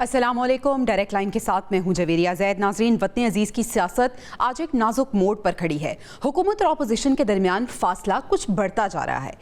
अस्सलामुअलैकुम। Direct line के साथ मैं हूं जवेरिया ज़ैद। नाज़रीन, वतन अजीज़ की सियासत आज एक नाजुक मोड़ पर खड़ी है। हुकूमत और अपोजिशन के दरमियान फासला कुछ बढ़ता जा रहा है।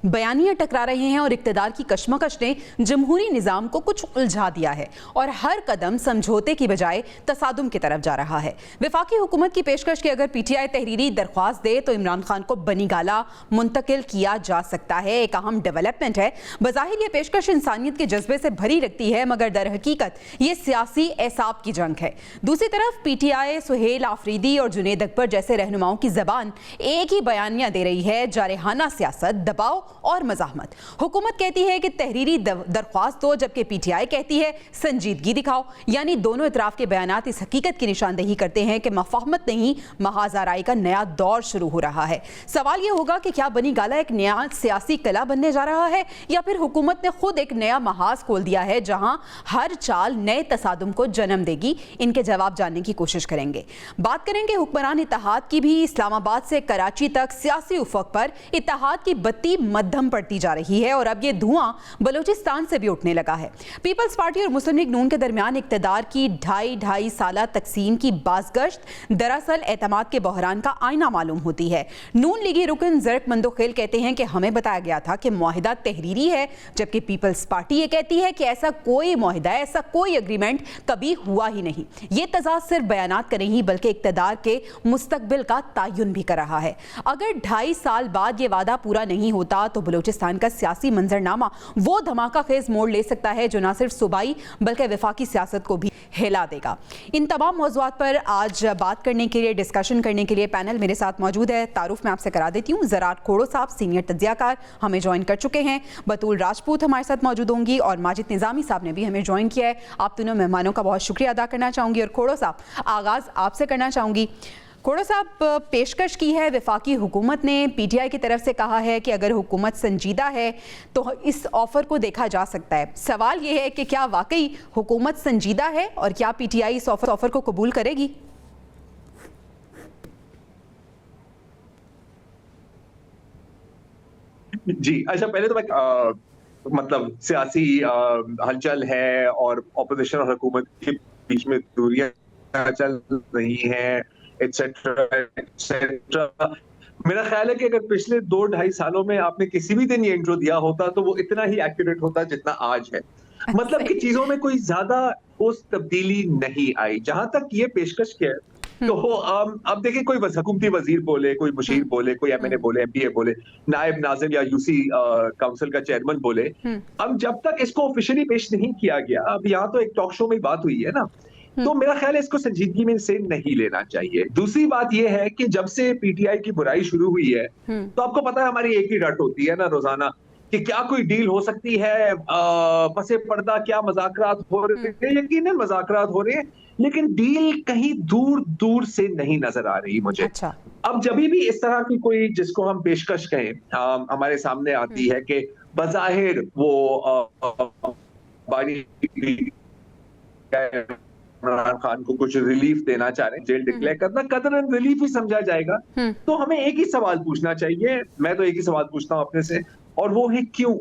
बयानियाँ टकरा रहे हैं और इक़्तिदार की कशमकश ने जमहूरी निज़ाम को कुछ उलझा दिया है और हर कदम समझौते की बजाय तसादुम की तरफ जा रहा है। वफाकी हुकूमत की पेशकश की अगर PTI तहरीरी दरख्वास्त दे तो इमरान खान को बनी गाला मुंतकिल किया जा सकता है। एक अहम डेवलपमेंट है। बज़ाहिर ये पेशकश इंसानियत के जज्बे से भरी रखती है, मगर दर हकीकत ये सियासी एसाब की जंग है। दूसरी तरफ PTI सुहेल आफरीदी और जुनेद अकबर जैसे रहनुमाओं की जबान एक ही बयानियां दे रही है, जारहाना सियासत, दबाव और मज़ाहमत। हुकूमत कहती है कि तहरीरी दरख्वास्त दो, जबकि PTI कहती है संजीदगी दिखाओ। यानी दोनों इतराफ के बयानात इस हकीकत की निशानदेही करते हैं कि मफाहमत नहीं, महाज़ाराई का नया दौर शुरू हो रहा है। सवाल यह होगा कि क्या बनी गाला एक नया सियासी किला बनने जा रहा है या फिर हुकूमत ने खुद एक नया महाज खोल दिया है जहां हर चाल नए तसादुम को जन्म देगी। इनके जवाब जानने की कोशिश करेंगे। बात करेंगे हुक्मरान इत्तेहाद की भी। इस्लामाबाद से कराची तक सियासी उफक पर इत्तेहाद की बत्ती मध्यम पड़ती जा रही है और अब ये धुआं बलूचिस्तान से भी उठने लगा है। पीपल्स पार्टी और मुस्लिम लीग नून के दरमियान इक्तदार की ढाई साला तकसीम की बाज़गश्त दरअसल एतमाद के बहरान का आईना मालूम होती है। नून लीगी रुकन ज़रक मंदोखेल कहते हैं कि हमें बताया गया था कि मुआहिदा तहरीरी है, जबकि पीपल्स पार्टी ये कहती है कि ऐसा कोई मुआहिदा, ऐसा कोई एग्रीमेंट कभी हुआ ही नहीं। ये तजाद सिर्फ बयानात का नहीं बल्कि इक्तदार के मुस्तकबिल का तयन भी कर रहा है। अगर 2.5 साल बाद ये वादा पूरा नहीं होता तो बलूचिस्तान का सियासी मंजरनामा वो धमाका खेज मोड़ ले सकता है जो न सिर्फ सूबाई बल्कि वफाकी सियासत को भी हिला देगा। इन तमाम मौज़ूआत पर आज बात करने के लिए, डिस्कशन करने के लिए पैनल मेरे साथ मौजूद है। तारुफ मैं आपसे करा देती हूँ, ज़रार खोड़ो साहब सीनियर तज्जियाकार हमें ज्वाइन कर चुके हैं। बतूल राजपूत हमारे साथ मौजूद होंगी और माजिद निज़ामी साहब ने भी हमें ज्वाइन किया है। आप दोनों मेहमानों का बहुत शुक्रिया अदा करना चाहूँगी और खोड़ो साहब, आगाज़ आपसे करना चाहूँगी। खोड़ो साहब, पेशकश की है वफाकी हुकूमत ने, PTI की तरफ से कहा है कि अगर हुकूमत संजीदा है तो इस ऑफ़र को देखा जा सकता है। सवाल ये है कि क्या वाकई हुकूमत संजीदा है और क्या PTI इस ऑफ़र को कबूल करेगी? जी, अच्छा, पहले तो मैं मतलब सियासी हलचल है और ऑपोजिशन और हुकूमत के बीच में दूरियां चल रही हैं, एटसेट्रा एटसेट्रा। मेरा ख्याल है कि अगर पिछले 2-2.5 सालों में आपने किसी भी दिन ये इंट्रो दिया होता तो वो इतना ही एक्यूरेट होता जितना आज है। मतलब कि चीजों में कोई ज्यादा ठोस तब्दीली नहीं आई। जहां तक ये पेशकश किया है तो अब देखिए, कोई हुकूमती वजीर बोले, कोई मुशीर बोले, कोई MNA बोले, MPA बोले, नायब नाज़िम या UC काउंसिल का चेयरमैन बोले, अब जब तक इसको ऑफिशियली पेश नहीं किया गया, अब यहाँ तो एक टॉक शो में बात हुई है ना, तो मेरा ख्याल है इसको संजीदगी में से नहीं लेना चाहिए। दूसरी बात यह है कि जब से PTI की बुराई शुरू हुई है तो आपको पता है हमारी एक ही रट होती है ना रोजाना कि क्या कोई डील हो सकती है, पसे पर्दा क्या मज़ाकरात हो रहे हैं। यकीनन मज़ाकरात हो रहे हैं, लेकिन डील कहीं दूर दूर से नहीं नजर आ रही मुझे। अच्छा। अब जब भी इस तरह की कोई, जिसको हम पेशकश कहें, हमारे सामने आती है कि बज़ाहिर वो बारी इमरान खान को कुछ रिलीफ देना चाह रहे हैं, जेल डिक्लेयर करना कदर एंड रिलीफ ही समझा जाएगा, तो हमें एक ही सवाल पूछना चाहिए। मैं तो एक ही सवाल पूछता हूं अपने से, और वो है क्यों?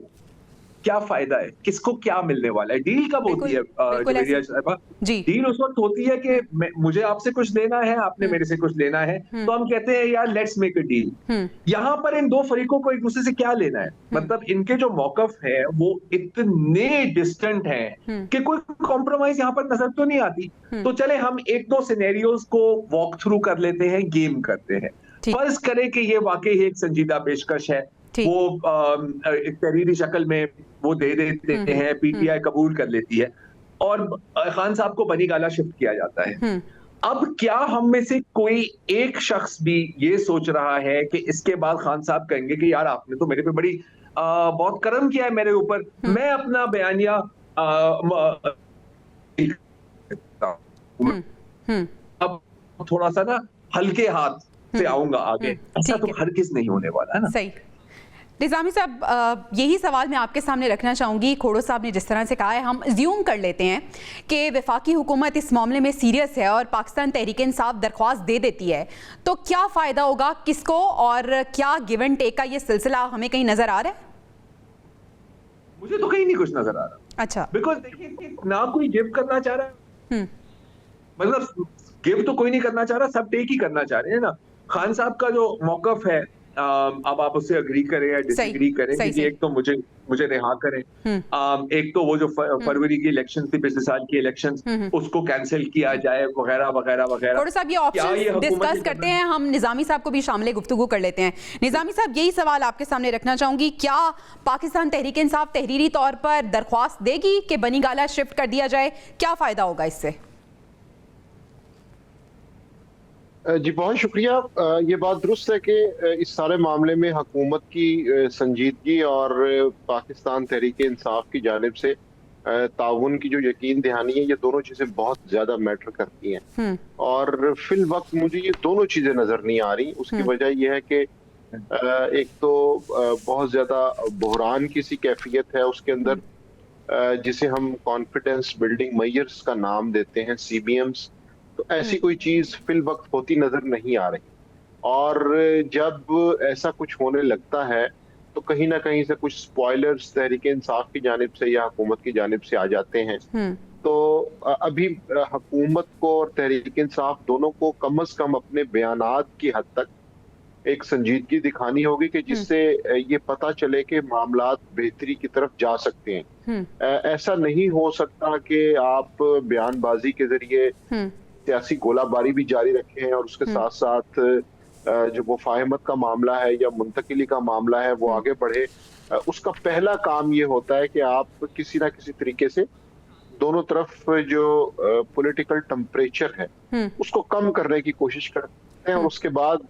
क्या फायदा है? किसको क्या मिलने वाला है? डील कब होती है जवेरिया साहिबा? डील उस वक्त होती है कि मुझे आपसे कुछ लेना है, आपने मेरे से कुछ लेना है, तो हम कहते हैं यार लेट्स मेक अ डील। यहाँ पर इन दो फरीकों को एक दूसरे से क्या लेना है? मतलब इनके जो मौकफ है वो इतने डिस्टेंट हैं कि कोई कॉम्प्रोमाइज यहाँ पर नजर तो नहीं आती। तो चले हम 1-2 सिनेरियोज को वॉक थ्रू कर लेते हैं, गेम करते हैं। फर्ज करें कि ये वाकई एक संजीदा पेशकश है, वो एक तहरीरी शक्ल में वो दे देते हैं, PTI कबूल कर लेती है और खान साहब को बनी गाला शिफ्ट किया जाता है। अब क्या हम में से कोई एक शख्स भी ये सोच रहा है कि इसके बाद खान साहब कहेंगे कि यार आपने तो मेरे पे बड़ी बहुत करम किया है मेरे ऊपर, मैं अपना बयानिया अब थोड़ा सा ना हल्के हाथ से आऊंगा आगे, ऐसा तो हरगिज़ नहीं होने वाला है ना। सही। निज़ामी साहब, यही सवाल मैं आपके सामने रखना चाहूँगी। खोड़ो साहब ने जिस तरह से कहा है, हम अज्यूम कर लेते हैं कि वफाकी हुकूमत इस मामले में सीरियस है और पाकिस्तान तहरीक इंसाफ दरख्वास्त दे देती है, तो क्या फ़ायदा होगा किसको, और क्या गिव एंड टेक का ये सिलसिला हमें कहीं नज़र आ रहा है? मुझे तो कहीं नहीं कुछ नजर आ रहा। अच्छा। बिकॉज देखिए, ना कोई गिव करना चाह रहा है, हम्म। मतलब गिव तो कोई नहीं करना चाह रहा, सब टेक ही करना चाह रहे हैं ना। खान साहब का जो मौकफ है, अब आप उससे अग्री करें या सही डिसएग्री करें, सही क्योंकि सही। एक तो मुझे रिहा करें, हम्म। एक तो वो जो हम्म। फरवरी की इलेक्शन थी, पिछले साल की इलेक्शन, हम्म। उसको कैंसिल किया जाए वगैरह वगैरह वगैरह। खोड़ू साहब, ये क्या ये ऑप्शंस हुकूमत डिस्कस की करते हैं, हम निजामी साहब को भी शामिल गुफ्तगू कर लेते हैं। निजामी साहब, यही सवाल आपके सामने रखना चाहूंगी, क्या पाकिस्तान तहरीक इंसाफ तहरीरी तौर पर दरख्वास्त देगी कि बनी गाला शिफ्ट कर दिया जाए? क्या फायदा होगा इससे? जी बहुत शुक्रिया। ये बात दुरुस्त है कि इस सारे मामले में हुकूमत की संजीदगी और पाकिस्तान तहरीक इंसाफ की जानिब से ताउन की जो यकीन दहानी है, ये दोनों चीज़ें बहुत ज़्यादा मैटर करती हैं। और फिल वक्त मुझे ये दोनों चीज़ें नज़र नहीं आ रही। उसकी वजह यह है कि एक तो बहुत ज़्यादा बहरान की सी कैफियत है उसके अंदर, जिसे हम कॉन्फिडेंस बिल्डिंग मेजर्स का नाम देते हैं, CBMs। तो ऐसी कोई चीज फिल वक्त होती नजर नहीं आ रही। और जब ऐसा कुछ होने लगता है तो कहीं ना कहीं से कुछ स्पॉयलर्स तहरीक इंसाफ की जानिब से या हुकूमत की जानिब से आ जाते हैं। तो अभी हुकूमत को और तहरीक इंसाफ दोनों को कम से कम अपने बयानात की हद तक एक संजीदगी दिखानी होगी कि जिससे ये पता चले कि मामलात बेहतरी की तरफ जा सकते हैं। ऐसा नहीं हो सकता कि आप बयानबाजी के जरिए सियासी गोलाबारी भी जारी रखे हैं और उसके साथ साथ जो मुफाहमत का मामला है या मुंतकिली का मामला है वो आगे बढ़े। उसका पहला काम ये होता है कि आप किसी ना किसी तरीके से दोनों तरफ जो पॉलिटिकल टेम्परेचर है उसको कम करने की कोशिश करते हैं, और उसके बाद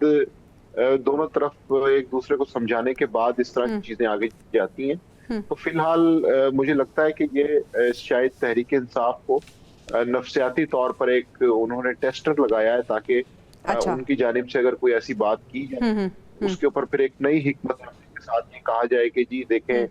दोनों तरफ एक दूसरे को समझाने के बाद इस तरह की चीजें आगे जाती हैं। तो फिलहाल मुझे लगता है कि ये शायद तहरीक इंसाफ को नफ्सियाती तौर पर एक उन्होंने टेस्टर लगाया है, ताकि उनकी जानिब से अगर कोई ऐसी बात की जाए उसके ऊपर फिर एक नई हिकमत के साथ ये कहा जाए कि जी देखें,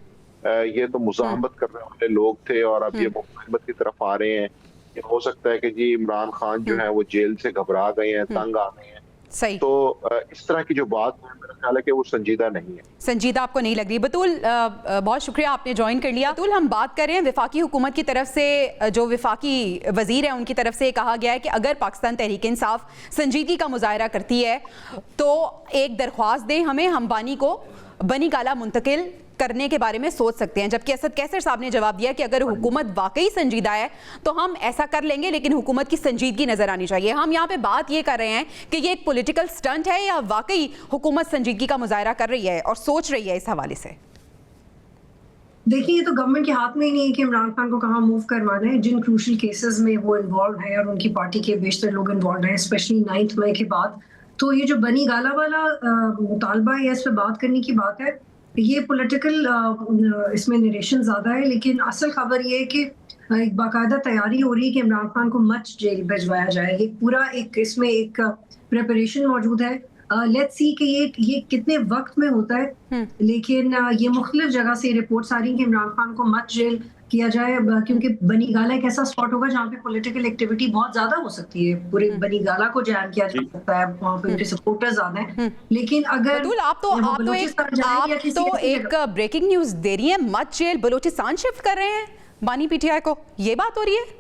ये तो मुज़ाहमत करने वाले लोग थे और अब ये मुफाहमत की तरफ आ रहे हैं। ये हो सकता है कि जी इमरान खान जो है वो जेल से घबरा गए हैं, तंग आ गए हैं। सही। तो इस तरह की जो बात है मेरा ख्याल है कि वो संजीदा नहीं है। संजीदा आपको नहीं लग रही? बतूल, बहुत शुक्रिया, आपने ज्वाइन कर लिया। बतूल, हम बात कर रहे हैं विफाकी हुकूमत की तरफ से, जो विफाकी वजीर है उनकी तरफ से कहा गया है कि अगर पाकिस्तान तहरीक इंसाफ संजीदगी का मुजाहरा करती है तो एक दरख्वास्त दें हमें, हम बानी को बनी गाला मुंतकिल करने के बारे में सोच सकते हैं। जबकि असद कैसर साहब ने जवाब दिया कि अगर हुकूमत वाकई संजीदा है तो हम ऐसा कर लेंगे, लेकिन हुकूमत की संजीदगी नजर आनी चाहिए। हम यहाँ पे बात ये कर रहे हैं कि ये एक पॉलिटिकल स्टंट है या वाकई हुकूमत संजीदगी का मुजाहरा कर रही है और सोच रही है इस हवाले से? देखिए, ये तो गवर्नमेंट के हाथ में ही नहीं है कि इमरान खान को कहाँ मूव करवाना है। जिन क्रूशल केसेस में वो इन्वॉल्व है और उनकी पार्टी के बेशतर लोग इन्वॉल्व हैं, स्पेशली 9 मई के बाद, तो ये जो बनी गाला वाला मुतालबा है, इस पर बात करने की बात है, ये पॉलिटिकल इसमें नरेशन ज़्यादा है। लेकिन असल खबर ये है कि एक बाकायदा तैयारी हो रही है कि इमरान खान को मच जेल भिजवाया जाए। ये पूरा एक इसमें एक प्रिपरेशन मौजूद है। लेट्स सी कि ये कितने वक्त में होता है। लेकिन ये मुख्तलिफ जगह से रिपोर्ट्स आ रही हैं कि इमरान खान को मच जेल किया जाए, क्योंकि बनी गाला एक ऐसा स्पॉट होगा जहाँ पे पॉलिटिकल एक्टिविटी बहुत ज्यादा हो सकती है। पूरे बनी गाला को जैम किया जा सकता है, वहाँ पे उनके सपोर्टर्स ज्यादा हैं। लेकिन अगर आप तो एक ब्रेकिंग न्यूज दे रही है, मच जेल बलूचिस्तान शिफ्ट कर रहे हैं बानी PTI को, ये बात हो रही है?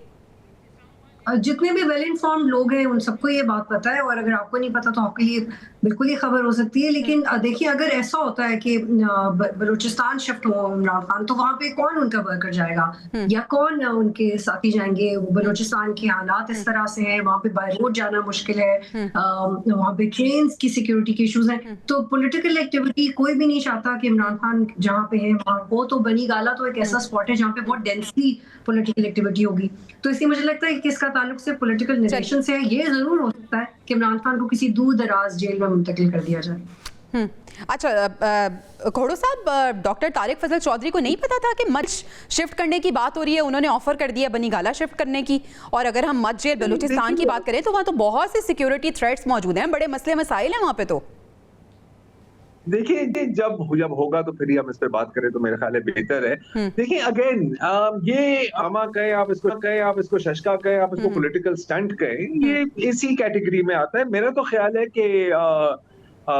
जितने भी वेल इन्फॉर्म्ड लोग हैं उन सबको ये बात पता है, और अगर आपको नहीं पता तो आपके लिए बिल्कुल ये खबर हो सकती है। लेकिन देखिए, अगर ऐसा होता है कि बलूचिस्तान शिफ्ट हो इमरान खान, तो वहाँ पे कौन उनका वर्कर जाएगा या कौन उनके साथी जाएंगे? बलूचिस्तान के हालात इस तरह से हैं, वहाँ पे बाय रोड जाना मुश्किल है, वहाँ पे ट्रेन की सिक्योरिटी के इशूज हैं। तो पॉलिटिकल एक्टिविटी कोई भी नहीं चाहता कि इमरान खान जहाँ पे है वहाँ हो। तो बनी गाला तो एक ऐसा स्पॉट है जहाँ पे बहुत डेंसली पॉलिटिकल एक्टिविटी होगी। तो इसलिए मुझे लगता है कि इसका ताल्लुक से पॉलिटिकल नरेशन से है। ये जरूर हो सकता है कि इमरान खान को किसी दूर दराज जेल में मुंतकिल कर दिया जाए। अच्छा, खोड़ू साहब, डॉक्टर तारिक फजल चौधरी को नहीं पता था कि मच शिफ्ट करने की बात हो रही है? उन्होंने ऑफर कर दिया बनी गाला शिफ्ट करने की। और अगर हम मच जेल बलूचिस्तान की बात करें तो वहाँ तो बहुत से सिक्योरिटी थ्रेट्स मौजूद हैं, बड़े मसले मसाइल हैं वहाँ पे। तो देखिए, जब होगा तो फिर हम इस पर बात करें तो मेरा ख्याल है बेहतर है। देखिए, अगेन ये आमा कहे आप इसको शशका कहे आप इसको पॉलिटिकल स्टंट कहे, ये इसी कैटेगरी में आता है। मेरा तो ख्याल है कि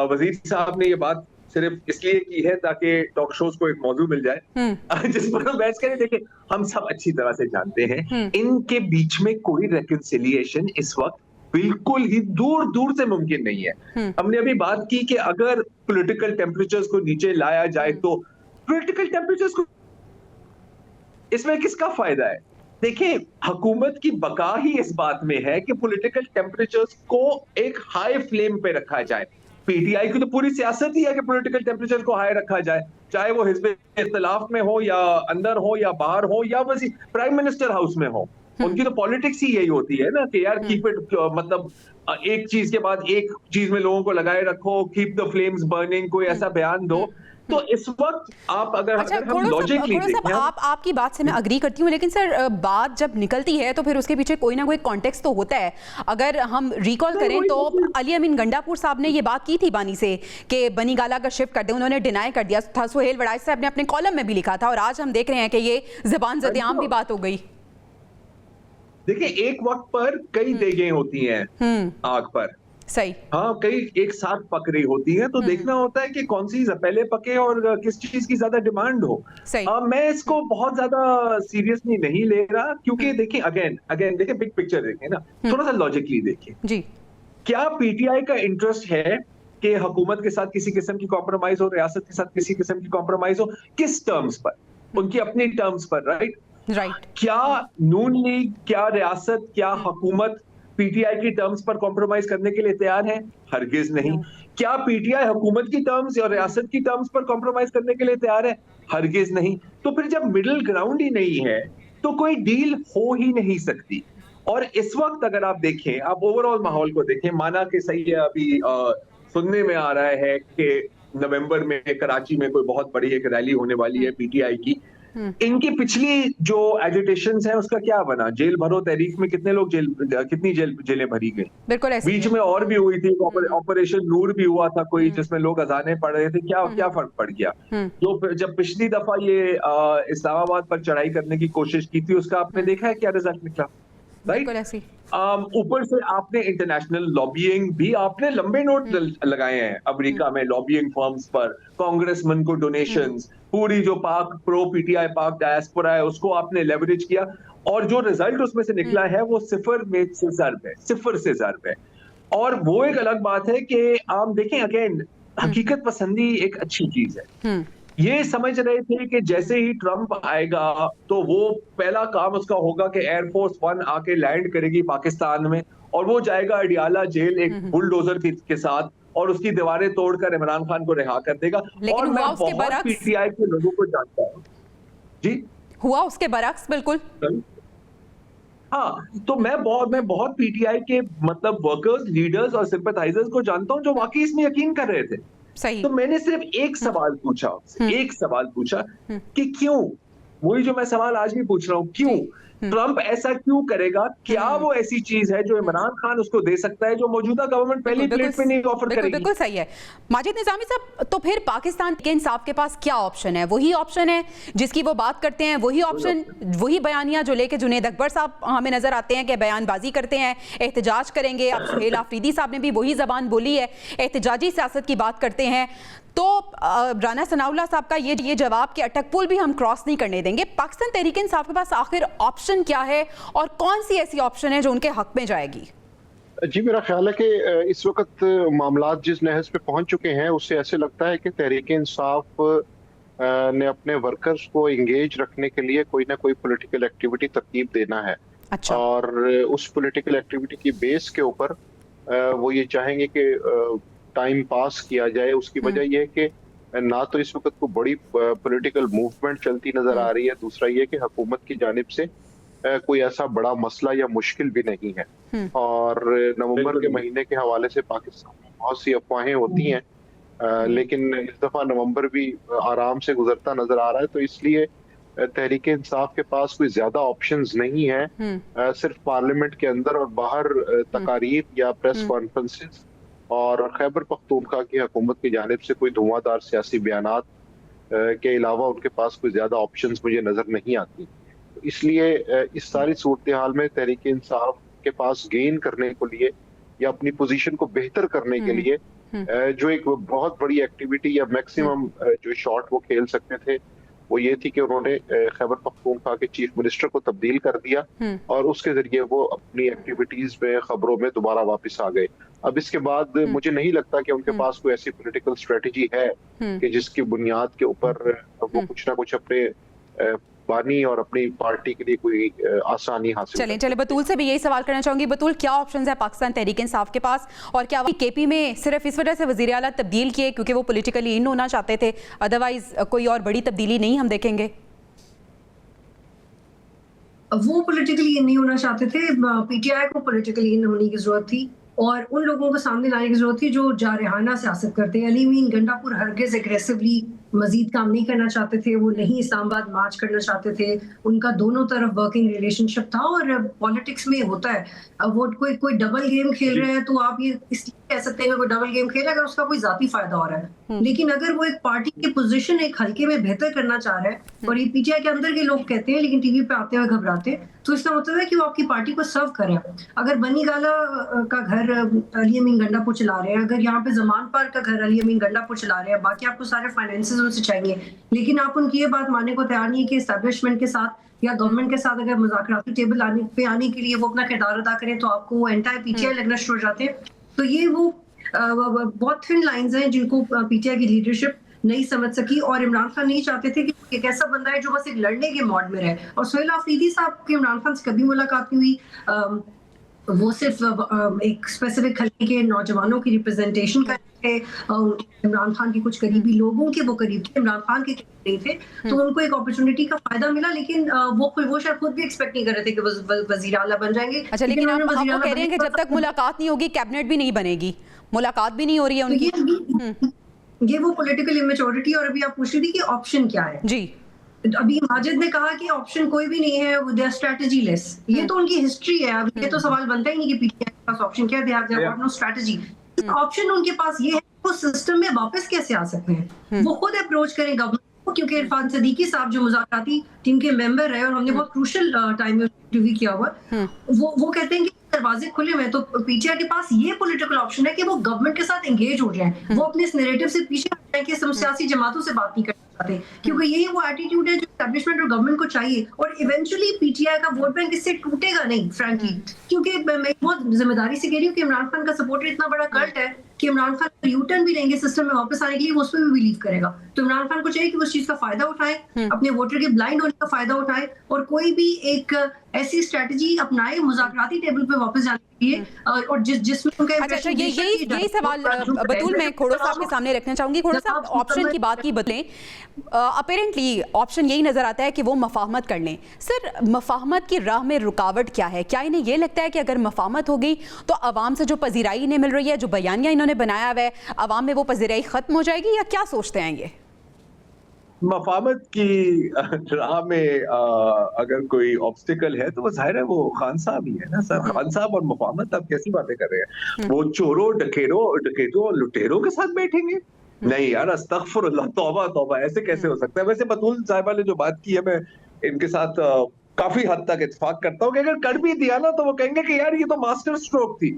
वजीर साहब ने ये बात सिर्फ इसलिए की है ताकि टॉक शोज को एक मौजू मिल जाए जिस पर हम बहस करें। देखिए, हम सब अच्छी तरह से जानते हैं इनके बीच में कोई रेकंसिलिएशन इस वक्त बिल्कुल ही दूर दूर से मुमकिन नहीं है। हमने अभी बात की कि अगर पॉलिटिकल टेम्परेचर्स को नीचे लाया जाए तो पॉलिटिकल टेम्परेचर्स को इसमें किसका फायदा है? देखिए, हुकूमत की बका ही इस बात में है कि पॉलिटिकल टेम्परेचर्स को एक हाई फ्लेम पे रखा जाए। पीटीआई की तो पूरी सियासत ही है कि पॉलिटिकल टेम्परेचर को हाई रखा जाए, चाहे वो हिज़्ब इख्तिलाफ में हो या अंदर हो या बाहर हो या बस प्राइम मिनिस्टर हाउस में हो। उनकी तो पॉलिटिक्स ही यही होती है ना कि यार कीप इट, मतलब एक चीज के बाद एक चीज में लोगों को लगाए रखो, कीप द फ्लेम्स बर्निंग, कोई ऐसा बयान दो। तो इस वक्त आप अगर हम लॉजिकली देखें, आपकी बात से मैं अग्री करती हूँ, लेकिन सर बात जब निकलती है तो फिर उसके पीछे कोई ना कोई कॉन्टेक्स्ट तो होता है। अगर हम रिकॉल करें तो अली अमीन गंडापुर साहब ने ये बात की थी बानी से कि बनी गाला का शिफ्ट कर दे, उन्होंने डिनाई कर दिया था। सुहेल वड़ाई साहब ने अपने कॉलम में भी लिखा था और आज हम देख रहे हैं कि ये ज़बान ज़द-ए-आम भी बात हो गई। देखिए, एक वक्त पर कई देगें होती हैं आग पर, सही, हाँ, कई एक साथ पक रही होती है, तो देखना होता है कि कौन सी पहले पके और किस चीज की ज्यादा डिमांड हो। मैं इसको बहुत ज्यादा सीरियसली नहीं ले रहा, क्योंकि देखिए अगेन देखिए, बिग पिक्चर देखें ना, थोड़ा सा लॉजिकली देखिए जी। क्या पीटीआई का इंटरेस्ट है कि हुकूमत के साथ किसी किस्म की कॉम्प्रोमाइज हो, रियासत के साथ किसी किस्म की कॉम्प्रोमाइज हो? किस टर्म्स पर? उनकी अपनी टर्म्स पर, राइट? क्या नून लीग, क्या रियासत, क्या हुकूमत पीटीआई की टर्म्स पर कॉम्प्रोमाइज करने के लिए तैयार है? हरगिज नहीं। क्या पीटीआई हुकूमत की टर्म्स या रियासत की टर्म्स पर कॉम्प्रोमाइज करने के लिए तैयार है? हरगिज नहीं। तो फिर जब मिडिल ग्राउंड ही नहीं है तो कोई डील हो ही नहीं सकती। और इस वक्त अगर आप देखें, आप ओवरऑल माहौल को देखें, माना कि सही है, अभी सुनने में आ रहा है कि नवंबर में कराची में कोई बहुत बड़ी एक रैली होने वाली है पीटीआई की। इनकी पिछली जो एजिटेशंस है उसका क्या बना? जेल भरो तहरीक में कितने लोग कितनी जेलें भरी गई? बिल्कुल ऐसे बीच में और भी हुई थी, ऑपरेशन नूर भी हुआ था कोई, जिसमें लोग अजाने पढ़ रहे थे। क्या फर्क पड़ गया? जो जब पिछली दफा ये इस्लामाबाद पर चढ़ाई करने की कोशिश की थी, उसका आपने देखा है क्या रिजल्ट निकला? राइट। ऊपर से आपने इंटरनेशनल लॉबिंग भी, आपने लंबे नोट लगाए हैं अमेरिका में लॉबिंग फर्म्स पर, कांग्रेसमैन को डोनेशंस, पूरी जो पाक प्रो पीटीआई पाक डायस्पोरा है उसको आपने लेवरेज किया, और जो रिजल्ट उसमें से निकला है वो सिफर से ज़र्ब है। और वो एक अलग बात है कि आप देखें, अगेन हकीकत पसंदी एक अच्छी चीज है। ये समझ रहे थे कि जैसे ही ट्रंप आएगा तो वो पहला काम उसका होगा कि एयरफोर्स 1 आके लैंड करेगी पाकिस्तान में, और वो जाएगा अडियाला जेल एक बुलडोजर के साथ, और उसकी दीवारें तोड़कर इमरान खान को रिहा कर देगा। और मैं बहुत पीटीआई के लोगों को जानता हूँ जी, हुआ उसके बरक्स बिल्कुल। हाँ, तो मैं बहुत पीटीआई के मतलब वर्कर्स, लीडर्स और सिंपैथाइजर्स को जानता हूँ जो वाकई इसमें यकीन कर रहे थे। सही। तो मैंने सिर्फ एक सवाल पूछा, कि क्यों, वही जो मैं सवाल आज भी पूछ रहा हूँ, क्यों ट्रंप ऐसा क्यों करेगा? क्या वो ऐसी चीज है जो इमरान खान उसको दे सकता है जो मौजूदा गवर्नमेंट पहली प्लेट पे नहीं ऑफर करेगी? बिल्कुल सही है माजिद निजामी साहब। तो फिर पाकिस्तान के इंसाफ के पास क्या ऑप्शन है? वही ऑप्शन है जिसकी वो बात करते हैं, वही ऑप्शन, वही बयानिया जो लेके जुनैद अकबर साहब हमें नजर आते हैं कि बयानबाजी करते हैं, एहतजाज करेंगे। अब सुहेल आफरीदी साहब ने भी वही जबान बोली है, एहतजाजी सियासत की बात करते हैं। तो राना सनाउल्लाह साहब का ये जवाब कि अटकपुल भी हम क्रॉस नहीं करने देंगे। पाकिस्तान तहरीक इंसाफ के पास आखिर ऑप्शन क्या है और कौन सी ऐसी ऑप्शन है जो उनके हक में जाएगी? जी, मेरा ख्याल है कि इस वक्त मामलात जिस नहज पे पहुंच चुके हैं उससे ऐसे लगता है कि तहरीक इंसाफ ने अपने वर्कर्स को इंगेज रखने के लिए कोई ना कोई पॉलिटिकल एक्टिविटी तरतीब देना है। अच्छा। और उस पॉलिटिकल एक्टिविटी की बेस के ऊपर वो ये चाहेंगे कि टाइम पास किया जाए। उसकी वजह यह है कि ना तो इस वक्त कोई बड़ी पॉलिटिकल मूवमेंट चलती नजर आ रही है, दूसरा ये कि हुकूमत की जानिब से कोई ऐसा बड़ा मसला या मुश्किल भी नहीं है। और नवंबर के महीने के हवाले से पाकिस्तान में बहुत सी अफवाहें होती हैं, लेकिन इस दफा नवंबर भी आराम से गुजरता नजर आ रहा है। तो इसलिए तहरीक इंसाफ के पास कोई ज्यादा ऑप्शंस नहीं है। सिर्फ पार्लियामेंट के अंदर और बाहर तकारीर या प्रेस कॉन्फ्रेंसेस और खैबर पख्तूनख्वा की हुकूमत की जानिब से कोई धुआंधार सियासी बयानात के अलावा उनके पास कोई ज्यादा ऑप्शंस मुझे नजर नहीं आती। तो इसलिए इस सारी सूरत हाल में तहरीक इंसाफ के पास गेन करने के लिए या अपनी पोजीशन को बेहतर करने के लिए जो एक बहुत बड़ी एक्टिविटी या मैक्सिमम जो शॉट वो खेल सकते थे वो ये थी कि उन्होंने खैबर पख्तूनख्वा के चीफ मिनिस्टर को तब्दील कर दिया और उसके जरिए वो अपनी एक्टिविटीज में खबरों में दोबारा वापस आ गए। अब इसके बाद मुझे नहीं लगता कि उनके पास कोई ऐसी पॉलिटिकल स्ट्रेटजी है कि जिसकी बुनियाद के ऊपर वो कुछ ना कुछ अपने बानी और अपनी पार्टी के लिए कोई आसानी हासिल। चले बतूल से भी यही सवाल करना चाहूंगी। बतूल, क्या ऑप्शंस है पाकिस्तान तहरीक इंसाफ के पास, और क्या केपी में सिर्फ इस वजह से वज़ीर आला तब्दील किए क्योंकि वो पॉलिटिकली इन होना चाहते थे, अदरवाइज कोई और बड़ी तब्दीली नहीं हम देखेंगे? वो पॉलिटिकली इन नहीं होना चाहते थे, पीटीआई को पॉलिटिकली इन होने की जरूरत थी और उन लोगों को सामने लाने की जरूरत थी जो जारहाना सियासत करते हैं। अली मीन गंडापुर हरगिज एग्रेसिवली मजीद काम नहीं करना चाहते थे, वो नहीं इस्लामाबाद मार्च करना चाहते थे, उनका दोनों तरफ वर्किंग रिलेशनशिप था। और पॉलिटिक्स में होता है, वो कोई डबल गेम खेल रहे हैं तो आप ये इसलिए कह सकते हैं कि कोई डबल गेम खेल रहा है अगर उसका कोई जाती फायदा हो रहा है, लेकिन अगर वो एक पार्टी की पोजीशन एक हल्के में बेहतर करना चाह रहा है और ये पीटीआई के अंदर के लोग कहते हैं लेकिन टीवी पे आते हुए घबराते, तो इसका मतलब है कि वो आपकी पार्टी को सर्व कर रहे हैं। अगर बनी गाला का घर अली अमीन गंडापुर चला रहे हैं, अगर यहाँ पे जमान पार्क का घर अली अमीन गंडापुर चला रहे हैं, बाकी आपको सारे फाइनेंसेस उनसे चाहिए, लेकिन आप उनकी ये बात मानने को तैयार नहीं है कि एस्टैब्लिशमेंट के साथ या गवर्नमेंट के साथ अगर मुज़ाकराती टेबल आने के लिए वो अपना किरदार अदा करें तो आपको वो एंटी पीटीआई लगना शुरू हो जाते हैं। तो ये वो बहुत थिन लाइंस हैं जिनको पीटीआई की लीडरशिप नहीं समझ सकी और इमरान खान नहीं चाहते थे कि एक ऐसा बंदा है जो बस एक लड़ने के मोड में रहे। और सोहेल आफरीदी साहब की इमरान खान से कभी मुलाकात नहीं हुई, वो सिर्फ एक स्पेसिफिक हल्के के नौजवानों की रिप्रेजेंटेशन कर थे, इमरान खान के कुछ करीबी लोगों के वो करीब थे, इमरान खान के नहीं थे, तो उनको एक अपॉर्चुनिटी का फायदा मिला, लेकिन वो शायद खुद भी एक्सपेक्ट नहीं कर रहे थे कि वो वजीर आला बन जाएंगे। अच्छा, लेकिन आप वो कह रहे हैं कि जब तक मुलाकात नहीं होगी कैबिनेट भी नहीं बनेगी, मुलाकात भी नहीं हो रही है उनकी। ये वो पॉलिटिकल इमेच्योरिटी। और अभी आप पूछ रही थी कि ऑप्शन क्या है जी, अभी माजिद ने कहा कि ऑप्शन कोई भी नहीं है, दे आर स्ट्रेटजी लेस। ये तो उनकी हिस्ट्री है, अब ये तो सवाल बनता ही नहीं कि पीटीआई के पास ऑप्शन क्या है, they have no strategy. Option उनके पास ये है वो सिस्टम में वापस कैसे आ सकते हैं, वो खुद अप्रोच करें गवर्नमेंट को, क्योंकि इरफान सदीकी साहब जो मुज़ाकराती टीम के मेंबर रहे और हमने बहुत क्रूशियल टाइम में इंटरव्यू किया हुआ, वो कहते हैं कि दरवाजे खुले हुए हैं। तो पीटीआई के पास ये पॉलिटिकल ऑप्शन है कि वो गवर्नमेंट के साथ एंगेज हो जाए, वो अपने इस नैरेटिव से पीछे हट जाए कि हम सियासी जमातों से बात नहीं करना चाहते, क्योंकि यही वो एटीट्यूड है जो एस्टैब्लिशमेंट और गवर्नमेंट को चाहिए। और इवेंचुअली पीटीआई का वोट बैंक इससे टूटेगा नहीं फ्रैंकली, क्योंकि मैं बहुत जिम्मेदारी से कह रही हूँ कि इमरान खान का सपोर्टर इतना बड़ा कल्ट है कि इमरान खान यूटर्न भी लेंगे सिस्टम में वापस आने के लिए, वो उस पर भी बिलीव करेगा। तो इमरान खान को चाहिए कि वो उस चीज का फायदा उठाए, अपने वोटर के ब्लाइंड होने का फायदा उठाए और कोई भी एक ऐसी स्ट्रेटजी अपनाए मुज़ाकराती टेबल पे वापस जाने के लिए, और जिसमें उनका अच्छा, यही सवाल बतूल मैं खोड़ो साहब के सामने रखना चाहूंगी। खोड़ो साहब, ऑप्शन की बात की बदलें, अपेरेंटली ऑप्शन यही नजर आता है कि वो मफाहमत कर लें। सर, मफाहमत की राह में रुकावट क्या है? क्या इन्हें ये लगता है कि अगर मफाहमत हो गई तो अवाम से जो पजीराई इन्हें मिल रही है, जो बयानिया इन्होंने बनाया हुआ है, अवाम में वो पजीराई खत्म हो जाएगी, या क्या सोचते हैं ये? मफाहमत की राह में अगर कोई ऑब्स्टिकल है तो वो जाहिर है वो खान साहब ही है ना सर। खान साहब और मफाहमत, आप कैसी बातें कर रहे हैं? वो चोरों डकैतों और लुटेरों के साथ बैठेंगे? नहीं यार, अस्तगफुरुल्लाह, तौबा तौबा, ऐसे कैसे हो सकता है? वैसे बतूल साहिबा ने जो बात की है, मैं इनके साथ काफी हद तक इत्तेफाक करता हूँ कि अगर कर भी दिया ना तो वो कहेंगे कि यार ये तो मास्टर स्ट्रोक थी।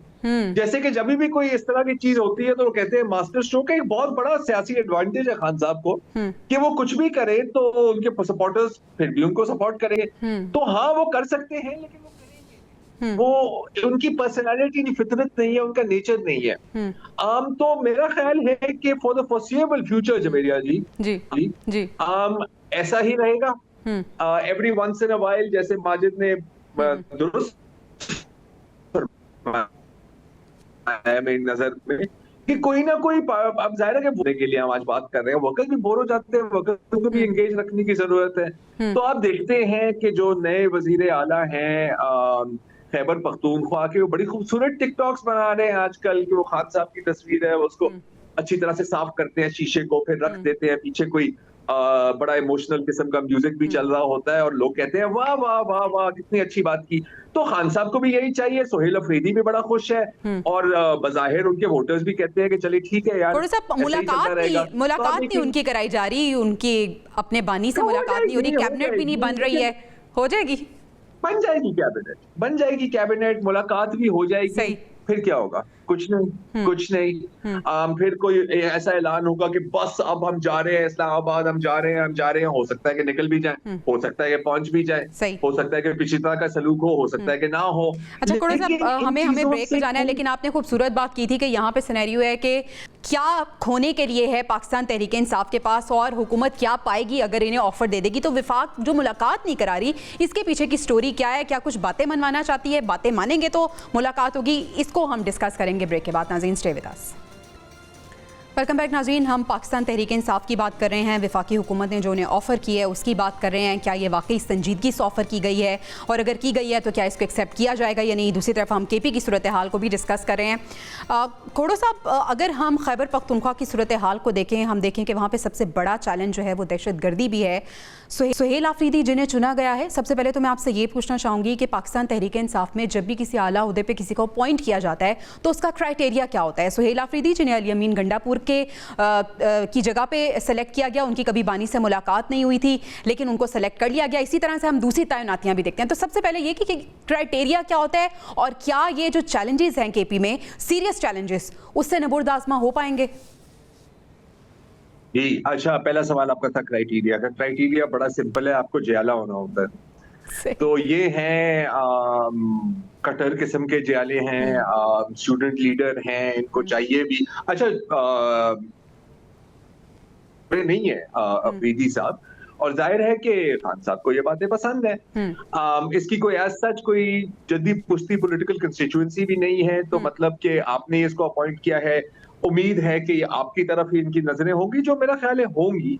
जैसे कि जब भी कोई इस तरह की चीज होती है तो वो कहते हैं मास्टर स्ट्रोक का एक बहुत बड़ा सियासी एडवांटेज है खान साहब को कि वो कुछ भी करे तो उनके सपोर्टर्स फिर भी उनको सपोर्ट करेंगे। तो हाँ, वो कर सकते हैं, लेकिन वो करेंगे, वो उनकी पर्सनैलिटी नहीं, फितरत नहीं है, उनका नेचर नहीं है। तो मेरा ख्याल है कि for the foreseeable future Javeria ji ऐसा ही रहेगा। Every once in a while, जैसे माजिद ने दुरुस्त मेरी नजर में कि कोई ना कोई, अब जाहिर है कि बोलने के लिए हम आज बात कर रहे हैं, वर्कर्स भी बोर हो जाते हैं, वर्कर्स को भी एंगेज रखने की जरूरत है। तो आप देखते हैं कि जो नए वजीर आला हैं खैबर पख्तूनख्वा के, वो बड़ी खूबसूरत टिकटॉक्स बना रहे हैं आजकल कि वो खान साहब की तस्वीर है, उसको अच्छी तरह से साफ करते हैं शीशे को, फिर रख देते हैं, पीछे कोई बड़ा इमोशनल किस्म का म्यूजिक भी चल रहा होता है और लोग कहते हैं वाह वाह वाह वाह, कितनी अच्छी बात की। तो खान साहब को भी यही चाहिए, सोहेल अफरीदी भी बड़ा खुश है और बज़ाहिर उनके वोटर्स भी कहते हैं कि चलिए ठीक है यार। मुलाकात नहीं उनकी कराई जा रही, उनकी अपने बानी से मुलाकात नहीं हो रही, कैबिनेट भी नहीं बन रही है। हो जाएगी, बन जाएगी कैबिनेट, मुलाकात भी हो जाएगी, फिर क्या होगा? कुछ नहीं, कुछ नहीं। फिर कोई ऐसा ऐलान होगा कि बस अब हम जा रहे हैं इस्लामाबाद, हम जा रहे हैं, हम जा रहे हैं। हो सकता है कि निकल भी जाए, हो सकता है कि पहुंच भी जाए, सही। हो सकता है कि पिछली तरह का सलूक हो सकता है कि ना हो। अच्छा खोड़ा लेकिन साहब, इन हमें चीजों ब्रेक पे से जाना है, लेकिन आपने खूबसूरत बात की थी कि यहाँ पे सिनेरियो है कि क्या खोने के लिए है पाकिस्तान तहरीक इंसाफ के पास, और हुकूमत क्या पाएगी अगर इन्हें ऑफर दे देगी। तो विफाक जो मुलाकात नहीं करा रही, इसके पीछे की स्टोरी क्या है? क्या कुछ बातें मनवाना चाहती है? बातें मानेंगे तो मुलाकात होगी। इसको हम डिस्कस करेंगे ब्रेक के बाद। नाज़रीन stay with us. Welcome back नाज़रीन, हम पाकिस्तान तहरीक इंसाफ की बात कर रहे हैं। वफाकी हुकूमत ने जो उन्हें ऑफ़र की है उसकी बात कर रहे हैं। क्या ये वाकई संजीदगी से ऑफ़र की गई है, और अगर की गई है तो क्या इसको एक्सेप्ट किया जाएगा या नहीं। दूसरी तरफ हम KP की सूरत हाल को भी डिस्कस कर रहे हैं। खोड़ो साहब, अगर हम खैबर पख्तूनख्वा की सूरत हाल को देखें, हम देखें कि वहाँ पर सबसे बड़ा चैलेंज जो है वो दहशत गर्दी भी है। सुहेल आफरीदी जिन्हें चुना गया है, सबसे पहले तो मैं आपसे ये पूछना चाहूँगी कि पाकिस्तान तहरीक इंसाफ में जब भी किसी आला उहदे पे किसी को अपॉइंट किया जाता है तो उसका क्राइटेरिया क्या होता है? सुहेल आफरीदी जिन्हें अली अमीन गंडापुर की जगह पे सेलेक्ट किया गया, उनकी कभी बानी से मुलाकात नहीं हुई थी लेकिन उनको सेलेक्ट कर लिया गया। इसी तरह से हम दूसरी तैनातियाँ भी देखते हैं। तो सबसे पहले ये कि क्राइटेरिया क्या होता है, और क्या ये जो चैलेंजेस हैं KP में, सीरियस चैलेंजेस, उससे नबूर्द आज़मा हो पाएंगे? जी, अच्छा, पहला सवाल आपका था क्राइटेरिया का। क्राइटेरिया बड़ा सिंपल है, आपको जियाला होना होता है। तो ये हैं कट्टर किस्म के जियाले हैं, स्टूडेंट लीडर हैं, इनको चाहिए भी। अच्छा, नहीं है अफरीदी साहब, और जाहिर है कि खान साहब को ये बातें पसंद है। इसकी कोई एज सच कोई जद्दी पुश्ती पॉलिटिकल कंस्टिट्यूएंसी भी नहीं है, तो मतलब कि आपने इसको अपॉइंट किया है, उम्मीद है कि आपकी तरफ ही इनकी नजरें होंगी, जो मेरा ख्याल है होंगी।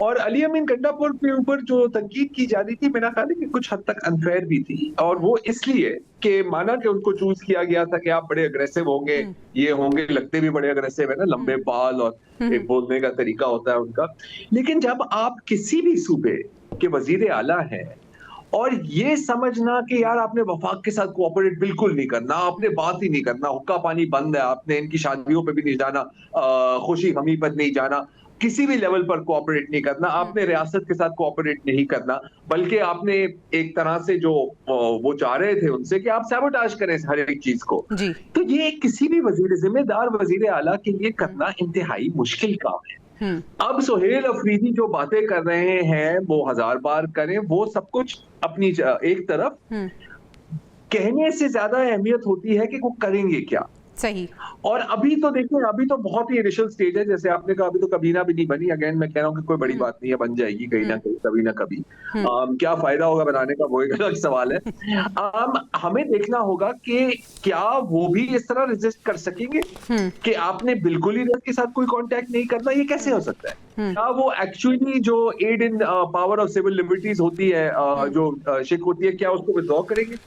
और अली अमीन गंडापुर के ऊपर जो तनकीद की जा रही थी, मेरा ख्याल है कि कुछ हद तक अनफेयर भी थी, और वो इसलिए कि माना कि उनको चूज किया गया था कि आप बड़े अग्रेसिव होंगे, ये होंगे, लगते भी बड़े अग्रेसिव है ना, लंबे बाल और एक बोलने का तरीका होता है उनका। लेकिन जब आप किसी भी सूबे के वजीर आला हैं और ये समझना कि यार आपने वफाक के साथ कोऑपरेट बिल्कुल नहीं करना, आपने बात ही नहीं करना, हुक्का पानी बंद है, आपने इनकी शादियों पे भी नहीं जाना, खुशी गमी पर नहीं जाना, किसी भी लेवल पर कोऑपरेट नहीं करना, आपने रियासत के साथ कोऑपरेट नहीं करना, बल्कि आपने एक तरह से जो वो चाह रहे थे उनसे कि आप सैबोटाज करें हर एक चीज को। तो ये किसी भी जिम्मेदार वजीर आला के लिए करना इंतहाई मुश्किल काम है। अब सुहेल अफरीदी जो बातें कर रहे हैं वो 1000 बार करें, वो सब कुछ अपनी एक तरफ, कहने से ज्यादा अहमियत होती है कि वो करेंगे क्या। सही। और अभी तो देखिए, अभी तो बहुत ही इनिशियल स्टेज है, जैसे आपने कहा, अभी तो कबीना भी नहीं बनी। अगेन मैं कह रहा हूँ कि कोई बड़ी बात नहीं है, बन जाएगी कहीं ना कहीं, कभी ना कभी। क्या फायदा होगा बनाने का, वो एक अलग सवाल है। हमें देखना होगा कि क्या वो भी इस तरह रेजिस्ट कर सकेंगे कि आपने बिल्कुल ही के साथ कोई कांटेक्ट नहीं करना। ये कैसे हो सकता है? क्या वो एक्चुअली जो add in power of civil liberties होती है, जो शिक होती है, क्या उसको विथड्रॉ करेंगे?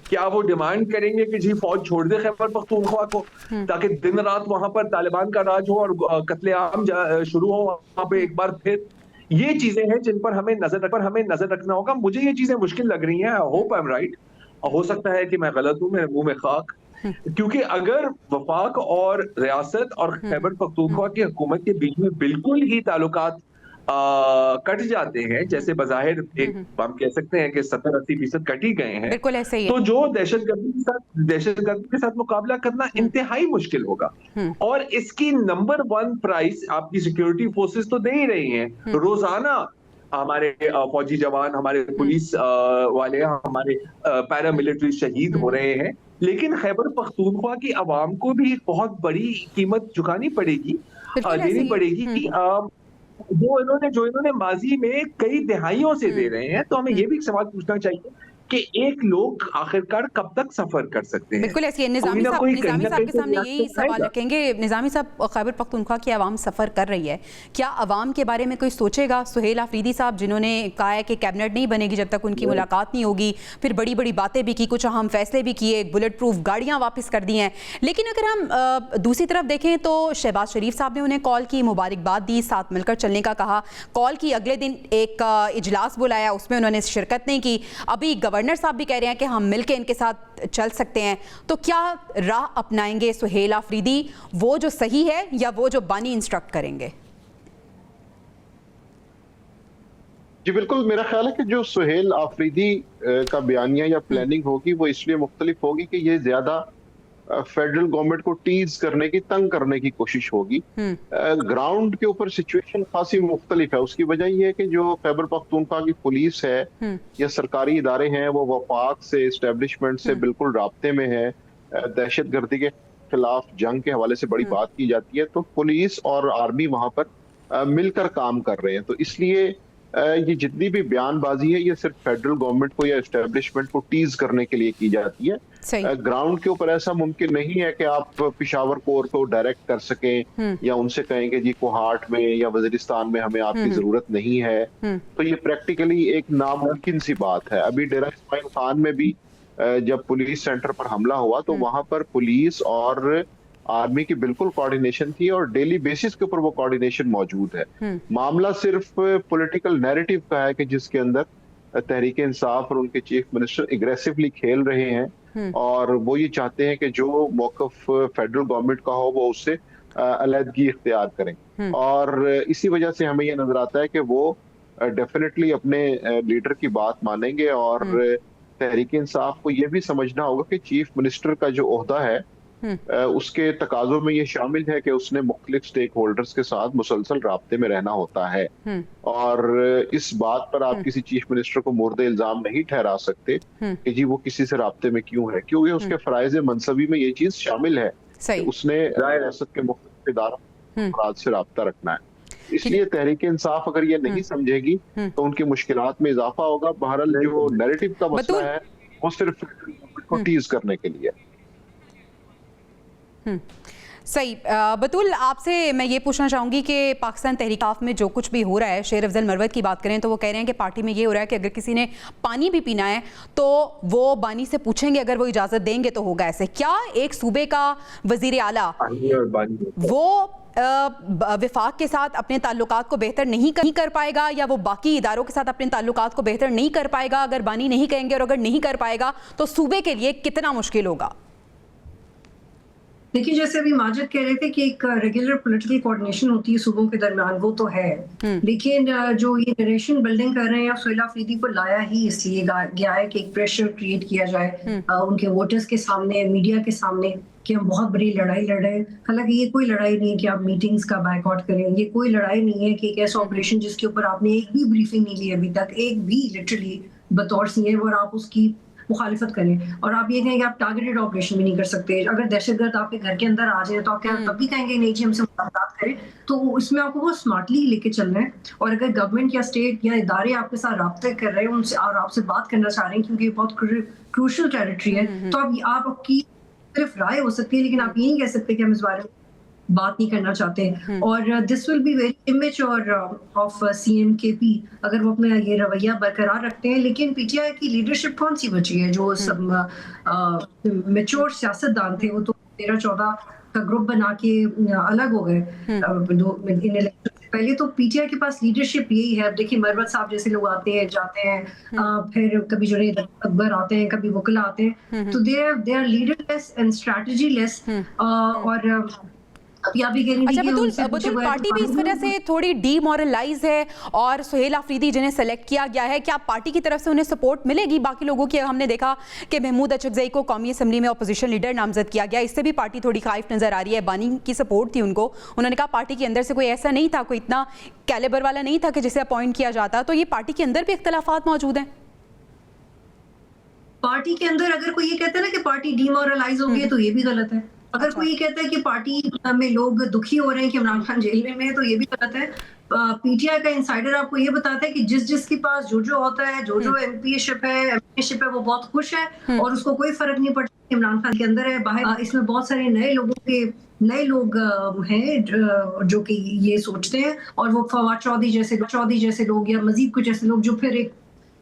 क्या वो डिमांड करेंगे कि जी फौज छोड़ दे खैबर पख्तूनख्वा को, ताकि दिन रात वहां पर तालिबान का राज हो और कत्लेआम शुरू हो वहां पे एक बार फिर? ये चीजें हैं जिन पर हमें नजर रखना होगा। मुझे ये चीजें मुश्किल लग रही हैं। I hope I am right, हो सकता है कि मैं गलत हूं, मेरे मुंह में खाक। क्योंकि अगर वफाक और रियासत और खैबर पख्तूनख्वा की हुकूमत के बीच में बिल्कुल ही ताल्लुकात कट जाते हैं, जैसे बज़ाहिर एक हम कह सकते हैं कि 70-80% कट ही गए हैं, बिल्कुल ऐसे ही है। तो जो दहशतगर्दी के साथ मुकाबला करना इंतहाई मुश्किल होगा। और इसकी नंबर 1 प्राइस आपकी सिक्योरिटी फोर्सेस तो दे ही रही हैं। रोजाना हमारे फौजी जवान, हमारे पुलिस वाले, हमारे पैरामिलिट्री शहीद हो रहे हैं, लेकिन खैबर पख्तूनख्वा की आवाम को भी बहुत बड़ी कीमत चुकानी पड़ेगी, देनी पड़ेगी, जो इन्होंने माजी में कई दिहाइयों से दे रहे हैं। तो हमें ये भी सवाल पूछना चाहिए कि एक लोग आखिरकार कब तक सफर कर सकते हैं? बिल्कुल ऐसी है। निजामी साहब के सामने यही सवाल रखेंगे। निजामी साहब, खैबर पख्तूनख्वा की आवाम सफ़र कर रही है, क्या आवाम के बारे में कोई सोचेगा? सुहेल आफरीदी साहब जिन्होंने कहा है कि कैबिनेट नहीं बनेगी जब तक उनकी मुलाकात नहीं होगी, फिर बड़ी बड़ी बातें भी की, कुछ अहम फैसले भी किए, बुलेट प्रूफ गाड़ियाँ वापस कर दी हैं। लेकिन अगर हम दूसरी तरफ देखें तो शहबाज शरीफ साहब ने उन्हें कॉल की, मुबारकबाद दी, साथ मिलकर चलने का कहा। कॉल की अगले दिन एक इजलास बुलाया, उसमें उन्होंने शिरकत नहीं की। अभी गवर्नर साहब भी कह रहे हैं कि हम मिलकर इनके साथ चल सकते हैं। तो क्या राह अपनाएंगे सुहेल आफरीदी, वो जो सही है या वो जो बानी इंस्ट्रक्ट करेंगे? जी बिल्कुल, मेरा ख्याल है कि जो सुहेल आफरीदी का बयानिया या प्लानिंग होगी वो इसलिए मुख्तलिफ होगी कि ये ज्यादा फेडरल गवर्नमेंट को टीज करने की, तंग करने की कोशिश होगी। ग्राउंड के ऊपर सिचुएशन खासी मुख्तलिफ है। उसकी वजह यह है कि जो खैबर पख्तूनख्वा की पुलिस है या सरकारी इदारे हैं वो वफाक से, एस्टेब्लिशमेंट से बिल्कुल राब्ते में है। दहशतगर्दी के खिलाफ जंग के हवाले से बड़ी बात की जाती है, तो पुलिस और आर्मी वहां पर मिलकर काम कर रहे हैं। तो इसलिए ये जितनी भी बयानबाजी है ये सिर्फ फेडरल गवर्नमेंट को या एस्टेब्लिशमेंट को टीज करने के लिए की जाती है। ग्राउंड के ऊपर ऐसा मुमकिन नहीं है कि आप पेशावर कोर को डायरेक्ट कर सकें या उनसे कहें कि जी कोहाट में या वजीरिस्तान में हमें आपकी जरूरत नहीं है। तो ये प्रैक्टिकली एक नामुमकिन सी बात है। अभी डेरा इस्माइल खान में भी जब पुलिस सेंटर पर हमला हुआ तो वहां पर पुलिस और आर्मी की बिल्कुल कोऑर्डिनेशन थी और डेली बेसिस के ऊपर वो कोऑर्डिनेशन मौजूद है। मामला सिर्फ पॉलिटिकल नैरेटिव का है कि जिसके अंदर तहरीक इंसाफ और उनके चीफ मिनिस्टर एग्रेसिवली खेल रहे हैं और वो ये चाहते हैं कि जो मौकफ फेडरल गवर्नमेंट का हो वो उससे अलहदगी इख्तियार करें। और इसी वजह से हमें यह नजर आता है कि वो डेफिनेटली अपने लीडर की बात मानेंगे और तहरीक इंसाफ को यह भी समझना होगा कि चीफ मिनिस्टर का जो ओहदा है उसके तकाजों में ये शामिल है कि उसने मुख्तलिफ स्टेक होल्डर्स के साथ मुसलसल राब्ते में रहना होता है। और इस बात पर आप किसी चीफ मिनिस्टर को मुर्दे इल्जाम नहीं ठहरा सकते कि जी वो किसी से राब्ते में क्यों है, क्योंकि उसके फराइज मनसबी में ये चीज शामिल है कि उसने रियासत के मुख्तलिफ इदारों से राब्ता रखना है। इसलिए तहरीक इंसाफ अगर ये नहीं समझेगी तो उनकी मुश्किलात में इजाफा होगा। बहरहाल जो नैरेटिव का मसला है वो सिर्फ को टीज करने के लिए। सही। बतूल, आपसे मैं ये पूछना चाहूँगी कि पाकिस्तान तहरीक इंसाफ में जो कुछ भी हो रहा है, शेर अफजल मरवत की बात करें तो वो कह रहे हैं कि पार्टी में ये हो रहा है कि अगर किसी ने पानी भी पीना है तो वो बानी से पूछेंगे, अगर वो इजाज़त देंगे तो होगा ऐसे। क्या एक सूबे का वजीर आला वो विफाक के साथ अपने ताल्लुकात को बेहतर नहीं कर पाएगा या वो बाकी इदारों के साथ अपने ताल्लुकात को बेहतर नहीं कर पाएगा अगर बानी नहीं कहेंगे? और अगर नहीं कर पाएगा तो सूबे के लिए कितना मुश्किल होगा? देखिए, जैसे अभी माजिद कह रहे थे कि एक रेगुलर पॉलिटिकल कोऑर्डिनेशन होती है सूबों के दरमियान, वो तो है। लेकिन जो ये नरेशन बिल्डिंग कर रहे हैं, सुहेल अफरीदी को लाया ही इसलिए गया है कि एक प्रेशर क्रिएट किया जाए उनके वोटर्स के सामने, मीडिया के सामने, कि हम बहुत बड़ी लड़ाई लड़ रहे हैं। हालांकि ये कोई लड़ाई नहीं है कि आप मीटिंग्स का बायकॉट करें, ये कोई लड़ाई नहीं है कि एक ऐसा ऑपरेशन जिसके ऊपर आपने एक भी ब्रीफिंग नहीं ली अभी तक, एक भी लिटरली बतौर सीएम, और आप उसकी मुखालिफत करें और आप ये कहें कि आप टारगेटेड ऑपरेशन भी नहीं कर सकते। अगर दहशतगर्द आपके घर के अंदर आ जाए तो आप क्या तब भी कहेंगे नहीं जी हमसे मुलाकात करें? तो इसमें आपको बहुत स्मार्टली लेके चलना है। और अगर गवर्नमेंट या स्टेट या इदारे आपके साथ राब्ते कर रहे हैं उनसे और आपसे बात करना चाह रहे हैं, क्योंकि ये बहुत क्रूशल टेरिटरी है, तो आपकी सिर्फ राय हो सकती है, लेकिन आप ये नहीं कह सकते कि हम इस बारे में बात नहीं करना चाहते। और this will be very immature of CM KP अगर वो अपना ये रवैया बरकरार रखते हैं। लेकिन पीटीआई की लीडरशिप कौन सी बची है? जो सब मैच्योर सियासतदान थे वो तो 13-14 का ग्रुप बना के अलग हो गए इन इलेक्शन से पहले। तो पीटीआई के पास लीडरशिप यही है। अब देखिए, मरवत साहब जैसे लोग आते हैं जाते हैं, फिर कभी जुनैद अकबर आते हैं, कभी वकला आते हैं, तो दे आर लीडरलेस एंड स्ट्रैटेजीलेस। और अच्छा बतूल, पार्टी भी इस वजह से थोड़ी डीमोरलाइज है और सुहेल अफरीदी जिन्हें सेलेक्ट किया गया है, क्या पार्टी की तरफ से उन्हें सपोर्ट मिलेगी बाकी लोगों की? हमने देखा कि महमूद अचकजई को कौमी असम्बली में अपोजिशन लीडर नामजद किया गया, इससे भी पार्टी थोड़ी खाइफ नजर आ रही है। बानी की सपोर्ट थी उनको, उन्होंने कहा पार्टी के अंदर से कोई ऐसा नहीं था, कोई इतना कैलिबर वाला नहीं था कि जिसे अपॉइंट किया जाता। तो ये पार्टी के अंदर भी इख्तलाफात मौजूद हैं। पार्टी के अंदर अगर कोई ये कहता है ना कि पार्टी डीमोरलाइज हो गई है तो ये भी गलत है। अगर कोई ये कहता है कि पार्टी में लोग दुखी हो रहे हैं कि इमरान खान जेल में है तो ये भी गलत है। पीटीआई का इंसाइडर आपको ये बताता है कि जिसके पास जो होता है, जो एमपीशिप है, एमपीशिप है, वो बहुत खुश है और उसको कोई फर्क नहीं पड़ता इमरान खान के अंदर है बाहर। इसमें बहुत सारे नए लोग हैं जो कि ये सोचते हैं, और वो फवाद चौधरी जैसे लोग या मजीद कुछ ऐसे लोग जो फिर एक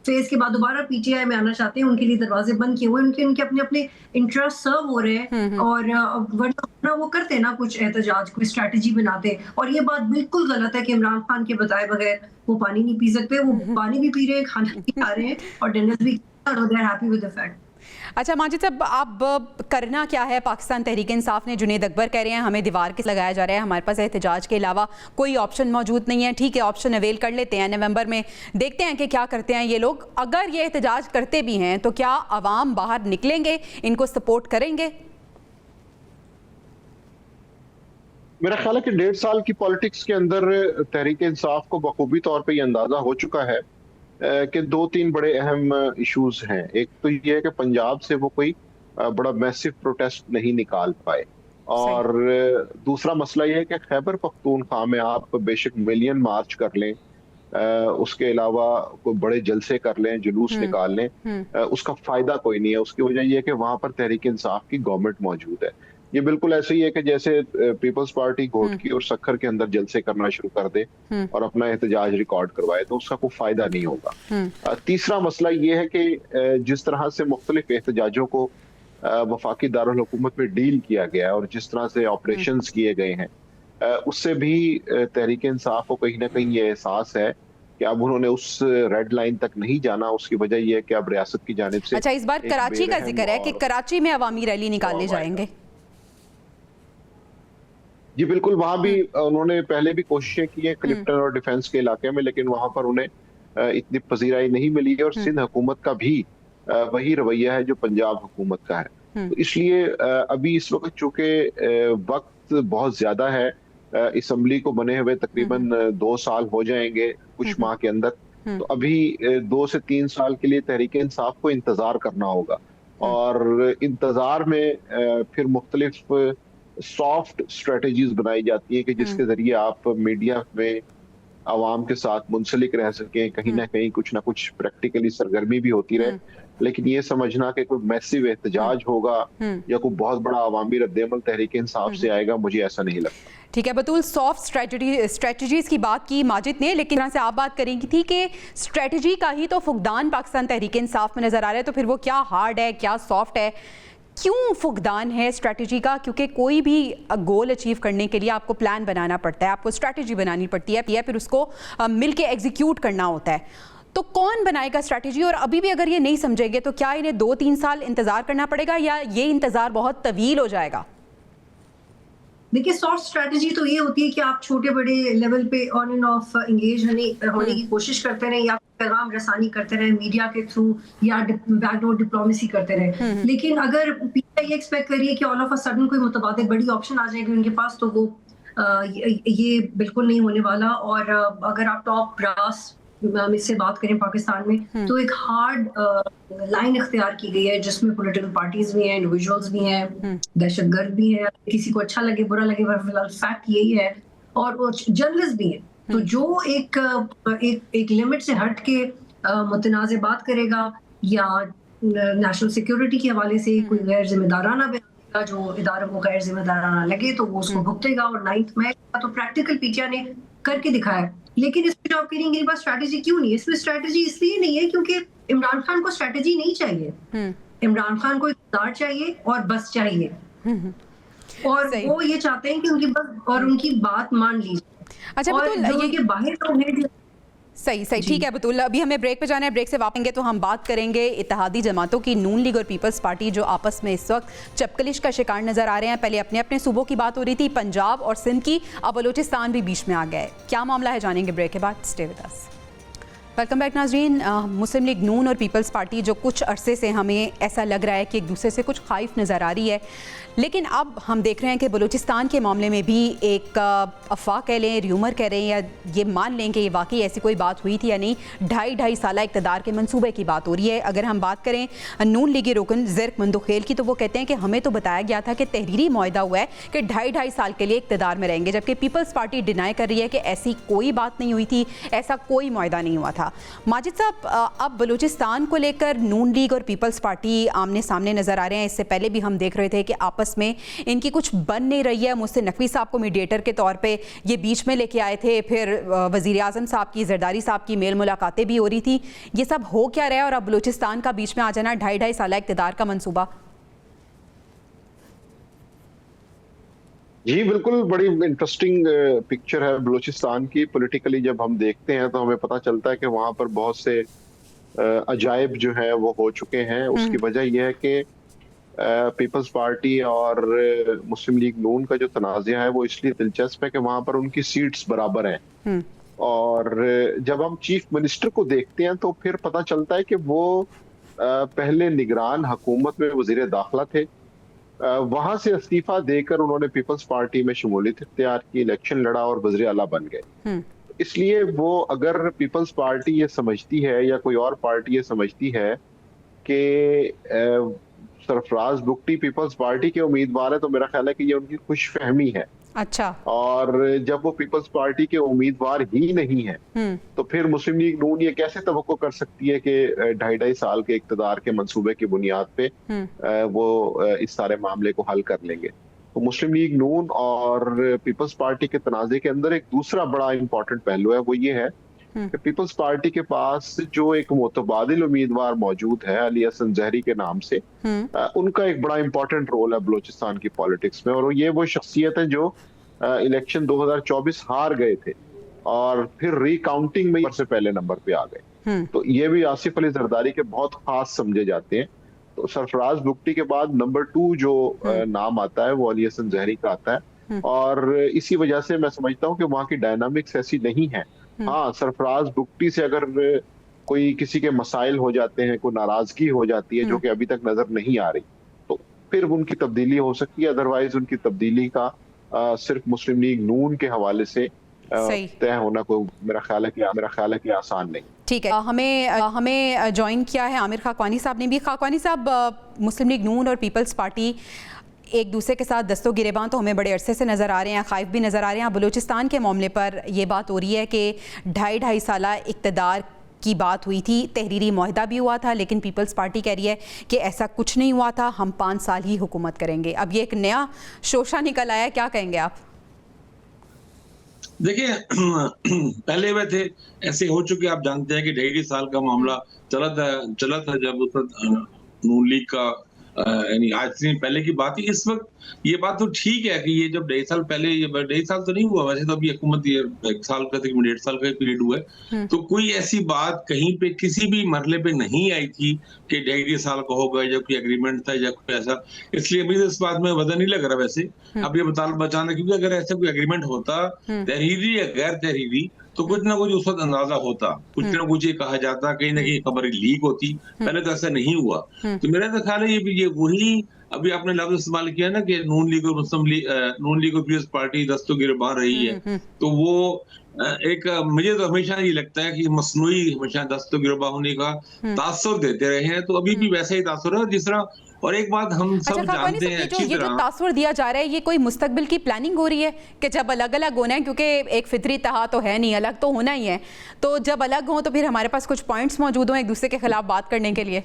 फेज के बाद दोबारा पीटीआई में आना चाहते हैं, उनके लिए दरवाजे बंद किए हुए, उनके अपने इंटरेस्ट सर्व हो रहे हैं। और वरना वो करते हैं ना कुछ एहतजाज, कोई स्ट्रैटेजी बनाते हैं। और ये बात बिल्कुल गलत है कि इमरान खान के बताए बगैर वो पानी नहीं पी सकते। वो पानी भी पी रहे हैं, खाना भी खा रहे हैं और डिनर भी हैप्पी विद द फैक्ट। अच्छा माजिद साहब, अब करना क्या है? पाकिस्तान तहरीक इंसाफ ने, जुनैद अकबर कह रहे हैं हमें दीवार के लगाया जा रहा है, हमारे पास एहतजाज के अलावा कोई ऑप्शन मौजूद नहीं है। ठीक है, ऑप्शन अवेल कर लेते हैं, नवंबर में देखते हैं कि क्या करते हैं ये लोग। अगर ये एहतजाज करते भी हैं तो क्या अवाम बाहर निकलेंगे, इनको सपोर्ट करेंगे? मेरा ख्याल है कि 1.5 साल की पॉलिटिक्स के अंदर तहरीक इंसाफ को बखूबी तौर पे ये अंदाजा हो चुका है कि 2-3 बड़े अहम इश्यूज हैं। एक तो ये है कि पंजाब से वो कोई बड़ा मैसिव प्रोटेस्ट नहीं निकाल पाए, और दूसरा मसला ये है कि खैबर पख्तूनख्वा में आप बेशक मिलियन मार्च कर लें, उसके अलावा कोई बड़े जलसे कर लें, जुलूस निकाल लें, उसका फायदा कोई नहीं है। उसकी वजह यह है कि वहां पर तहरीक इंसाफ की गवर्नमेंट मौजूद है। ये बिल्कुल ऐसे ही है कि जैसे पीपल्स पार्टी घोटकी और सक्खर के अंदर जलसे करना शुरू कर दे और अपना एहतजाज रिकॉर्ड करवाए, तो उसका कोई फायदा नहीं होगा। तीसरा मसला ये है कि जिस तरह से मुख्तलिफ एहतजाजों को वफाकी दारुल हुकूमत में डील किया गया और जिस तरह से ऑपरेशंस किए गए हैं, उससे भी तहरीक इंसाफ को कहीं ना कहीं ये एहसास है कि अब उन्होंने उस रेड लाइन तक नहीं जाना। उसकी वजह यह है कि अब रियासत की जानिब से अच्छा, इस बार कराची का जिक्र है कि कराची में अवामी रैली निकालने जाएंगे। जी बिल्कुल, वहां भी उन्होंने पहले भी कोशिशें की हैं क्लिफ्टन और डिफेंस के इलाके में, लेकिन वहां पर उन्हें इतनी पजीराई नहीं मिली है। और सिंध हुकूमत का भी वही रवैया है जो पंजाब हुकूमत का है। तो इसलिए अभी इस वक्त चूंकि वक्त बहुत ज्यादा है, असम्बली को बने हुए तकरीबन 2 साल हो जाएंगे कुछ माह के अंदर, तो अभी 2 से 3 साल के लिए तहरीक इंसाफ को इंतजार करना होगा। और इंतजार में फिर मुख्तलिफ सॉफ्ट स्ट्रेटजीज बनाई जाती है कि जिसके जरिए आप मीडिया में आवाम के साथ मुंसलिक रह सकें, कहीं ना कहीं कुछ ना कुछ प्रैक्टिकली सरगर्मी भी होती रहे। लेकिन ये समझना कि कोई मैसिव एहतजाज होगा या कोई बहुत बड़ा अवामी रद्देमल तहरीक इंसाफ से आएगा, मुझे ऐसा नहीं लगता। ठीक है बतूल, सॉफ्ट स्ट्रेटजीज की बात की माजिद ने, लेकिन यहाँ से आप बात करेंगी थी कि स्ट्रेटजी का ही तो फुकदान पाकिस्तान तहरीक इंसाफ में नजर आ रहा है, तो फिर वो क्या हार्ड है क्या सॉफ्ट है, क्यों फुकदान है स्ट्रैटेजी का? क्योंकि कोई भी गोल अचीव करने के लिए आपको प्लान बनाना पड़ता है, आपको स्ट्रैटेजी बनानी पड़ती है, फिर उसको मिलके एग्जीक्यूट करना होता है। तो कौन बनाएगा स्ट्रैटेजी? और अभी भी अगर ये नहीं समझेंगे तो क्या इन्हें 2-3 साल इंतजार करना पड़ेगा या ये इंतजार बहुत तवील हो जाएगा? देखिए, सॉफ्ट स्ट्रैटेजी तो ये होती है कि आप छोटे बड़े लेवल पे ऑन एंड ऑफ एंगेज होने की कोशिश करते रहे, या पैगाम रसानी करते रहे मीडिया के थ्रू, या बैकडोर डिप्लोमेसी करते रहे। लेकिन अगर पीटीआई एक्सपेक्ट करिए कि ऑल ऑफ अ सडन कोई मुतबादिल बड़ी ऑप्शन आ जाएगी उनके पास, तो वो ये बिल्कुल नहीं होने वाला। और अगर आप टॉप ब्रास से बात करें पाकिस्तान में, तो एक हार्ड लाइन इख्तियार की गई है जिसमें पॉलिटिकल पार्टीज भी हैं, इंडिविजुअल्स भी हैं, दहशतगर्द भी हैं, किसी को अच्छा लगे बुरा लगे, फिलहाल फैक्ट यही है, और जर्नलिस्ट भी हैं। तो जो एक लिमिट से हट के मुतनाज़ बात करेगा या नेशनल सिक्योरिटी के हवाले से कोई गैर जिम्मेदाराना बयान, जो इदारों को गैर जिम्मेदाराना लगे तो वो उसको भुगतेगा। और 9th में तो प्रैक्टिकल पीटीआई ने करके दिखाया। लेकिन इसमें जो आप कहेंगे इनके पास स्ट्रैटेजी क्यों नहीं है? इसमें स्ट्रैटेजी इसलिए नहीं है क्योंकि इमरान खान को स्ट्रैटेजी नहीं चाहिए। इमरान खान को इक़्तिदार चाहिए और बस चाहिए, और वो ये चाहते हैं कि उनकी बस और उनकी बात मान ली जाए। अच्छा, और जो उनके बाहर लोग हैं, सही ठीक है बतूल, अभी हमें ब्रेक पे जाना है। ब्रेक से वापस आएंगे तो हम बात करेंगे इत्तेहादी जमातों की, नून लीग और पीपल्स पार्टी जो आपस में इस वक्त चपकलिश का शिकार नजर आ रहे हैं। पहले अपने अपने सूबों की बात हो रही थी, पंजाब और सिंध की, अब बलूचिस्तान भी बीच में आ गया है। क्या मामला है, जानेंगे ब्रेक के बाद। Stay with us. Welcome back नाजरीन। मुस्लिम लीग नून और पीपल्स पार्टी जो कुछ अरसे से हमें ऐसा लग रहा है कि एक दूसरे से कुछ खाइफ नज़र आ रही है, लेकिन अब हम देख रहे हैं कि बलूचिस्तान के मामले में भी एक अफवाह कह लें, र्यूमर कह रहे हैं, या ये मान लें कि ये वाकई ऐसी कोई बात हुई थी या नहीं, 2.5 साल इक़्तिदार के मंसूबे की बात हो रही है। अगर हम बात करें नून लीगी रुकन ज़िर्क मंदुखेल की, तो वो कहते हैं कि हमें तो बताया गया था कि तहरीरी मुआहदा हुआ है कि 2.5 साल के लिए इक़्तिदार में रहेंगे, जबकि पीपल्स पार्टी डिनाई कर रही है कि ऐसी कोई बात नहीं हुई थी, ऐसा कोई मुआहदा नहीं हुआ था। माजिद साहब, अब बलूचिस्तान को लेकर नून लीग और पीपल्स पार्टी आमने सामने नज़र आ रहे हैं। इससे पहले भी हम देख रहे थे कि आपस में इनकी कुछ बन नहीं रही है। मुझसे नकवी साहब को मीडिएटर के तौर पे ये बीच में लेके आए थे, फिर वज़ीर आज़म साहब की, जरदारी साहब की मेल मुलाकातें भी हो रही थी। ये सब हो क्या रहा है और अब बलूचिस्तान का बीच में आ जाना, 2.5 साल इक़्तिदार का मंसूबा? जी बिल्कुल, बड़ी इंटरेस्टिंग पिक्चर है बलूचिस्तान की। पॉलिटिकली जब हम देखते हैं तो हमें पता चलता है कि वहाँ पर बहुत से अजायब जो है वो हो चुके हैं। उसकी वजह यह है कि पीपल्स पार्टी और मुस्लिम लीग नून का जो तनाज़ा है वो इसलिए दिलचस्प है कि वहाँ पर उनकी सीट्स बराबर हैं। और जब हम चीफ मिनिस्टर को देखते हैं तो फिर पता चलता है कि वो पहले निगरान हुकूमत में वज़ीर दाखिला थे, वहां से इस्तीफा देकर उन्होंने पीपल्स पार्टी में शमूलियत इख्तियार की, इलेक्शन लड़ा और वज़ीर आला बन गए। इसलिए वो अगर पीपल्स पार्टी ये समझती है या कोई और पार्टी ये समझती है कि सरफराज बुगटी पीपल्स पार्टी के उम्मीदवार है, तो मेरा ख्याल है कि ये उनकी खुशफहमी है। अच्छा। और जब वो पीपल्स पार्टी के उम्मीदवार ही नहीं है तो फिर मुस्लिम लीग नून ये कैसे तवक्को कर सकती है कि 2.5 साल के इक़्तिदार के मंसूबे की बुनियाद पे वो इस सारे मामले को हल कर लेंगे। तो मुस्लिम लीग नून और पीपल्स पार्टी के तनाज़े के अंदर एक दूसरा बड़ा इंपॉर्टेंट पहलू है, वो ये है कि पीपल्स पार्टी के पास जो एक मुतबादिल उम्मीदवार मौजूद है अली हसन जहरी के नाम से, उनका एक बड़ा इंपॉर्टेंट रोल है बलूचिस्तान की पॉलिटिक्स में। और ये वो शख्सियत है जो इलेक्शन 2024 हार गए थे और फिर रिकाउंटिंग में से पहले नंबर पे आ गए। तो ये भी आसिफ अली जरदारी के बहुत खास समझे जाते हैं। तो सरफराज बुगटी के बाद नंबर 2 जो नाम आता है वो अली हसन जहरी का आता है, और इसी वजह से मैं समझता हूँ कि वहाँ की डायनामिक्स ऐसी नहीं है। हाँ, सरफराज बुगटी से अगर कोई किसी के मसाइल हो जाते हैं, कोई नाराजगी हो जाती है जो कि अभी तक नजर नहीं आ रही, तो फिर उनकी तब्दीली हो सकती है। अदरवाइज उनकी तब्दीली का सिर्फ मुस्लिम लीग नून के हवाले से तय होना कोई मेरा ख्याल है कि आसान नहीं। ठीक है, हमें ज्वाइन किया है आमिर खाकवानी साहब ने भी। खाकवानी साहब, मुस्लिम लीग नून और पीपल्स पार्टी एक दूसरे के साथ दस्तों गिरेबान तो हमें बड़े अरसे से नज़र आ रहे हैं, खाइफ भी नज़र आ रहे हैं। बलूचिस्तान के मामले पर ये बात हो रही है कि 2.5 साल इक़्तिदार की बात हुई थी, तहरीरी मुआहदा भी हुआ था, लेकिन पीपल्स पार्टी कह रही है कि ऐसा कुछ नहीं हुआ था, हम 5 साल ही हुकूमत करेंगे। अब ये एक नया शोशा निकल आया, क्या कहेंगे आप? देखिए, पहले वे थे ऐसे हो चुके, आप जानते हैं कि 2.5 साल का मामला चला था जब उस नून लीग का यानी आज से पहले की बात ही। इस वक्त ये बात तो ठीक है कि ये जब 2.5 साल पहले, ये 2.5 साल तो नहीं हुआ वैसे, तो अभी हुकूमत 1 साल का 1.5 साल का पीरियड हुआ है, तो कोई ऐसी बात कहीं पे किसी भी मरहले पे नहीं आई थी कि 2.5 साल का होगा या कोई एग्रीमेंट था या कोई ऐसा। इसलिए अभी इस बात में वजन नहीं लग रहा वैसे अब ये बचाना, क्योंकि अगर ऐसा कोई एग्रीमेंट होता तहरीरी या गैर तहरीरी तो कुछ ना कुछ उस वक्त अंदाजा होता, कुछ ना कुछ ये कहा जाता, कहीं ना कहीं खबर लीक होती। पहले तो ऐसा नहीं हुआ। तो मेरा तो ख्याल है ये वही अभी आपने लफ्ज इस्तेमाल किया ना कि नून लीग और पीपल्स पार्टी दस्तों गिरबान रही है, तो वो एक मुझे तो हमेशा ये लगता है कि मसनूई हमेशा दस्तों गिरबान होने का तासुर देते रहे हैं, तो अभी भी वैसा ही तासुर है जिस तरह। और एक बात हम सब जानते हैं अच्छी तरह, जो तासुर दिया जा रहा है, ये कोई मुस्तकबिल की प्लानिंग हो रही है कि जब अलग अलग होना है, क्योंकि एक फितरी इत्तेहाद तो है नहीं, अलग तो होना ही है, तो जब अलग हो तो फिर हमारे पास कुछ पॉइंट्स मौजूद हो एक दूसरे के खिलाफ बात करने के लिए।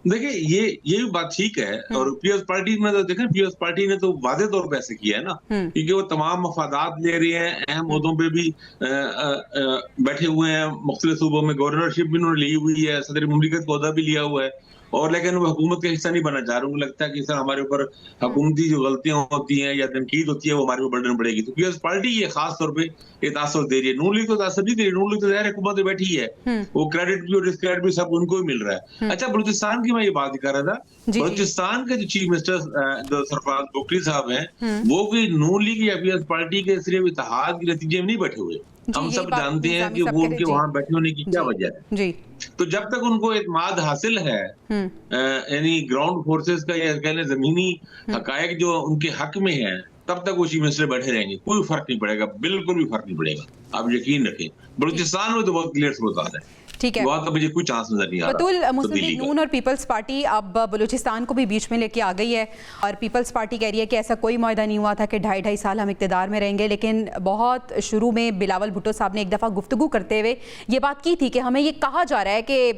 देखिए, ये भी बात ठीक है। और पीपल्स पार्टी में तो देखें, पीपल्स पार्टी ने तो वादे तौर पे ऐसे किया है ना, क्योंकि वो तमाम मफादात ले रही है, अहम ओहदों पे भी बैठे हुए हैं, मुख्तलिफ सूबों में गवर्नरशिप भी उन्होंने ली हुई है, सदर मुमलिकत का ओहदा भी लिया हुआ है, और लेकिन वो हुकूमत का हिस्सा नहीं बनना चाह रहे। उनको लगता है कि सर हमारे ऊपर हुकूमती जो गलतियां होती हैं या तनकीद होती है वो हमारे ऊपर बढ़ने पड़ेगी। तो पीपल्स पार्टी ये खास तौर पे ये तासुर दे रही है। नून लीग तो तासुर नहीं दे रही, नून लीग तो हुकूमत में बैठी है, वो क्रेडिट भी और डिस्क्रेडिट भी सब उनको ही मिल रहा है। अच्छा, बलूचिस्तान की मैं ये बात कर रहा था, बलूचिस्तान के जो चीफ मिनिस्टर जो सरफराज बुगटी साहब हैं, वो भी नून लीग या पीपल्स पार्टी के सिर्फ इत्तेहाद के नतीजे में नहीं बैठे हुए। हम सब जानते हैं कि वो उनके वहां बैठे होने की क्या वजह है। तो जब तक उनको इत्मीनान हासिल है, यानी ग्राउंड फोर्सेस का या कह लें जमीनी हकायक जो उनके हक में है, तब तक वो चीफ मिनिस्टर बैठे रहेंगे, कोई फर्क नहीं पड़ेगा, बिल्कुल भी फर्क नहीं पड़ेगा, आप यकीन रखें। बलूचिस्तान में तो बहुत क्लियर सबूत है, ठीक है, वहाँ तो मुझे कोई चांस नजर नहीं आ रहा। बतूल, मुस्लिम लीग नून और पीपल्स पार्टी अब बलूचिस्तान को भी बीच में लेके आ गई है, और पीपल्स पार्टी कह रही है कि ऐसा कोई मुआहदा नहीं हुआ था कि 2.5 साल हम इक़्तिदार में रहेंगे। लेकिन बहुत शुरू में बिलावल भुट्टो साहब ने एक दफ़ा गुफ्तगू करते हुए ये बात की थी कि हमें ये कहा जा रहा है कि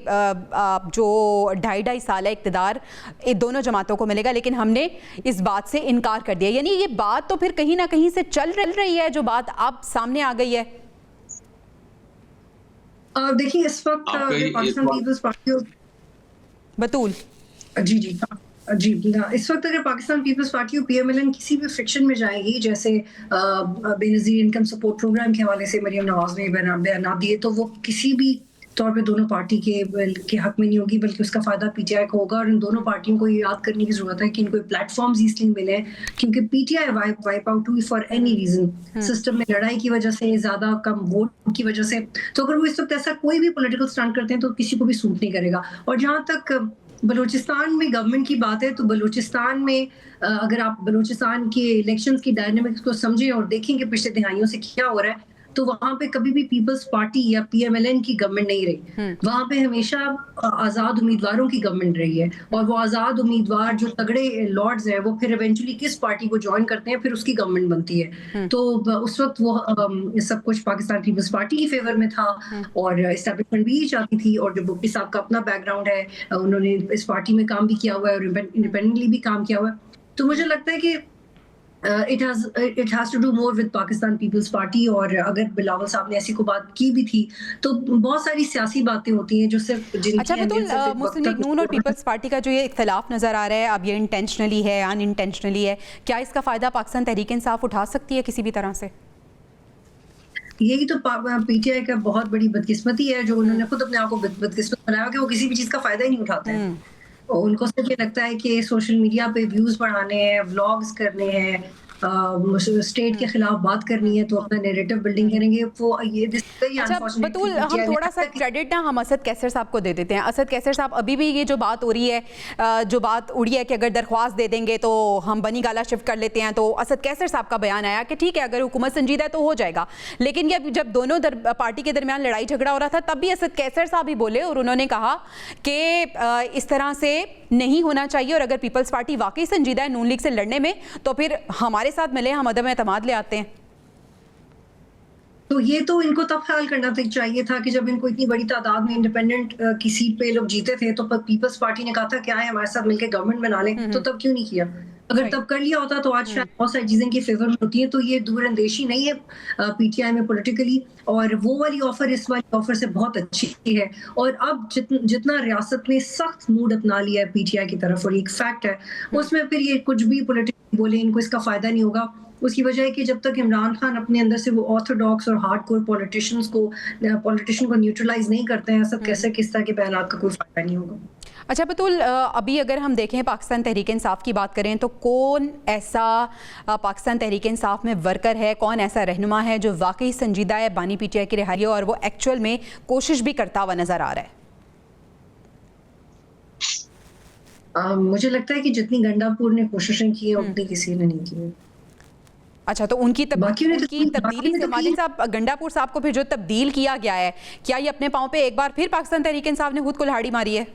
जो 2.5 साल है इक़्तिदार दोनों जमातों को मिलेगा, लेकिन हमने इस बात से इनकार कर दिया। यानी ये बात तो फिर कहीं ना कहीं से चल रही है, जो बात अब सामने आ गई है। देखिए, इस वक्त पाकिस्तान पीपल्स पार्टी बतूल जी इस वक्त अगर पाकिस्तान पीपल्स पार्टी और पीएमएलएन किसी भी फ्रिक्शन में जाएगी, जैसे बेनज़ीर इनकम सपोर्ट प्रोग्राम के हवाले से मरियम नवाज ने बयान दिए, तो वो किसी भी तौर पे दोनों पार्टी के हक में नहीं होगी, बल्कि उसका फायदा पीटीआई को होगा। और इन दोनों पार्टियों को ये याद करने की जरूरत है कि इनको प्लेटफॉर्म्स इसलिए मिले क्योंकि पीटीआई वाइप आउट हुई फॉर एनी रीजन, सिस्टम में लड़ाई की वजह से, ज्यादा कम वोट की वजह से। तो अगर वो इस वक्त ऐसा कोई भी पॉलिटिकल स्टैंड करते हैं तो किसी को भी सूट नहीं करेगा। और जहां तक बलूचिस्तान में गवर्नमेंट की बात है तो बलूचिस्तान में अगर आप बलूचिस्तान के इलेक्शंस की डायनेमिक्स को समझें और देखें कि पिछले दिहाइयों से क्या हो रहा है, तो वहां पे कभी भी पीपल्स पार्टी या पीएमएलएन की गवर्नमेंट नहीं रही। वहां पे हमेशा आजाद उम्मीदवारों की गवर्नमेंट रही है, और वो आजाद उम्मीदवार जो तगड़े लॉर्ड्स हैं वो फिर इवेंचुअली किस पार्टी को ज्वाइन करते हैं, फिर उसकी गवर्नमेंट बनती है। तो उस वक्त वो सब कुछ पाकिस्तान पीपल्स पार्टी की फेवर में था और एस्टैब्लिशमेंट भी चाहती थी, और जो भुट्टो साहब का अपना बैकग्राउंड है, उन्होंने इस पार्टी में काम भी किया हुआ है और इंडिपेंडेंटली भी काम किया हुआ है। तो मुझे लगता है कि it has to do more with Pakistan People's Party। और अगर बिलावल साहब ने ऐसी को बात की भी थी तो बहुत सारी सियासी बातें होती हैं जो सिर्फ अच्छा बतूल, मुस्लिम लीग नून और पीपल्स पार्टी का जो ये इख्तलाफ नजर आ रहा है, अब ये इंटेंशनली है अनइंटेंशनली है, क्या इसका फायदा पाकिस्तान तहरीक इंसाफ उठा सकती है किसी भी तरह से? यही तो पीटीआई का बहुत बड़ी बदकिस्मती है, जो उन्होंने खुद अपने आप को बदकिस्मत बनाया कि वो किसी भी चीज का फायदा ही नहीं उठाते हैं। उनको सिर्फ ये लगता है कि सोशल मीडिया पे व्यूज बढ़ाने हैं, व्लॉग्स करने हैं, स्टेट के खिलाफ बात करनी है, तो अपना नैरेटिव बिल्डिंग करेंगे। वो ये अच्छा बतूल, हम थोड़ा सा क्रेडिट ना हम असद कैसर साहब को दे देते हैं। असद कैसर साहब, अभी भी ये जो बात हो रही है, जो बात उड़ी है कि अगर दरख्वास्त दे देंगे तो हम बनी गाला शिफ्ट कर लेते हैं, तो असद कैसर साहब का बयान आया कि ठीक है अगर हुकूमत संजीदा है तो हो जाएगा। लेकिन ये जब दोनों पार्टी के दरमियान लड़ाई झगड़ा हो रहा था, तब भी असद कैसर साहब ही बोले और उन्होंने कहा कि इस तरह से नहीं होना चाहिए, और अगर पीपल्स पार्टी वाकई संजीदा है नून लीग से लड़ने में तो फिर हमारे साथ मिले, हम अदम एतमाद ले आते हैं। तो ये तो इनको तब ख्याल करना चाहिए था कि जब इनको इतनी बड़ी तादाद में इंडिपेंडेंट की सीट पे लोग जीते थे, तो पीपल्स पार्टी ने कहा था क्या है हमारे साथ मिलकर गवर्नमेंट बना लें, तो तब क्यों नहीं किया? अगर तब कर लिया होता तो आज शायद बहुत सारी चीजें की फेवर में होती है। तो ये दूरअंदेशी नहीं है पीटीआई में पॉलिटिकली, और वो वाली ऑफर इस वाली ऑफर से बहुत अच्छी है। और अब जितना रियासत ने सख्त मूड अपना लिया है पीटीआई की तरफ, और एक फैक्ट है उसमें फिर ये कुछ भी पॉलिटिकली बोले इनको इसका फायदा नहीं होगा। उसकी वजह है कि जब तक इमरान खान अपने अंदर से वो ऑर्थोडॉक्स और हार्डकोर पॉलिटिशियन को न्यूट्रलाइज नहीं करते हैं, सब कैसे किस तरह के बयान का कोई फायदा नहीं होगा। अच्छा बतूल, अभी अगर हम देखें पाकिस्तान तहरीक इंसाफ की बात करें तो कौन ऐसा पाकिस्तान तहरीक इंसाफ में वर्कर है, कौन ऐसा रहनुमा है जो वाकई संजीदा है बानी पीटीआई की रिहाई और वो एक्चुअल में कोशिश भी करता हुआ नजर आ रहा है? मुझे लगता है कि जितनी गंडापुर ने कोशिशें की है उतनी किसी ने नहीं की। अच्छा, तो उनकी तब्दीली से मालिक साहब, गंडापुर साहब को फिर जो तब्दील किया गया है, क्या ये अपने पांव पे एक बार फिर पाकिस्तान तहरीक इंसाफ ने खुद कुल्हाड़ी मारी है?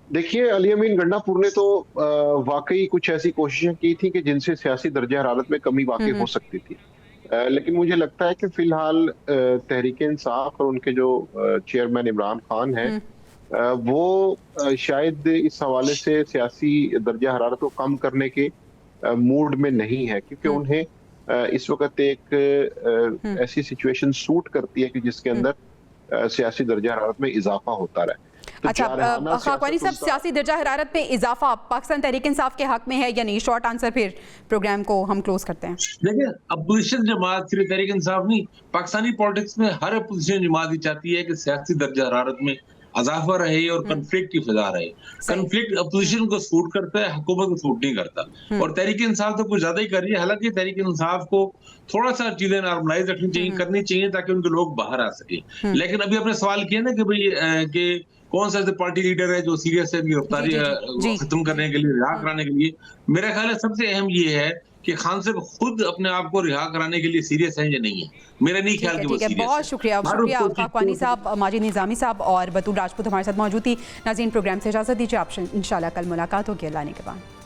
देखिए, अली अमीन गंडापुर ने तो वाकई कुछ ऐसी कोशिशें की थी कि जिनसे सियासी दर्जा हरारत में कमी वाकई हो सकती थी, लेकिन मुझे लगता है कि फिलहाल तहरीक इंसाफ और उनके जो चेयरमैन इमरान खान हैं, वो शायद इस हवाले से सियासी दर्जा हरारत को कम करने के मूड में नहीं है, क्योंकि उन्हें इस वक्त एक ऐसी सिचुएशन सूट करती है कि जिसके अंदर सियासी दर्जा हरारत में इजाफा होता रहे। तो अच्छा खाकवानी साहब, सियासी दर्जा हरारत में इजाफा पाकिस्तान तहरीक इंसाफ के हक में है या नहीं? शॉर्ट आंसर, फिर प्रोग्राम को हम क्लोज करते हैं। देखिए, अपोजिशन जमात सिर्फ तहरीक इंसाफ नहीं, पाकिस्तानी पॉलिटिक्स में हर अपोजिशन जमात ही चाहती है कि सियासी दर्जा हरारत में इजाफा रहे और कन्फ्लिक्ट की फिजा रहे। कन्फ्लिक्ट अपोजिशन को सूट करता है, हुकूमत को सूट नहीं करता, और तहरीक इंसाफ तो कुछ ज्यादा ही कर रही है। हालांकि तहरीक इंसाफ को थोड़ा सा चीजें नॉर्मलाइज रखनी चाहिए, करनी चाहिए ताकि उनके लोग बाहर आ सके। लेकिन अभी आपने सवाल किया ना कि भाई कि कौन सा ऐसे पार्टी लीडर है जो सीरियस है गिरफ्तारी खत्म करने के लिए, रिहा कराने के लिए। मेरा ख्याल है सबसे अहम ये है कि खान साहब खुद अपने आप को रिहा कराने के लिए सीरियस है या नहीं है। मेरा नहीं ख्याल कि वो सीरियस है। बहुत शुक्रिया खाकवानी साहब, माजिद निजामी साहब और बतूल राजपूत हमारे साथ मौजूद थी। नाज़रीन, प्रोग्राम से इजाजत दीजिए, आप इंशाल्लाह कल मुलाकात होगी अल्लाह ने के बाद।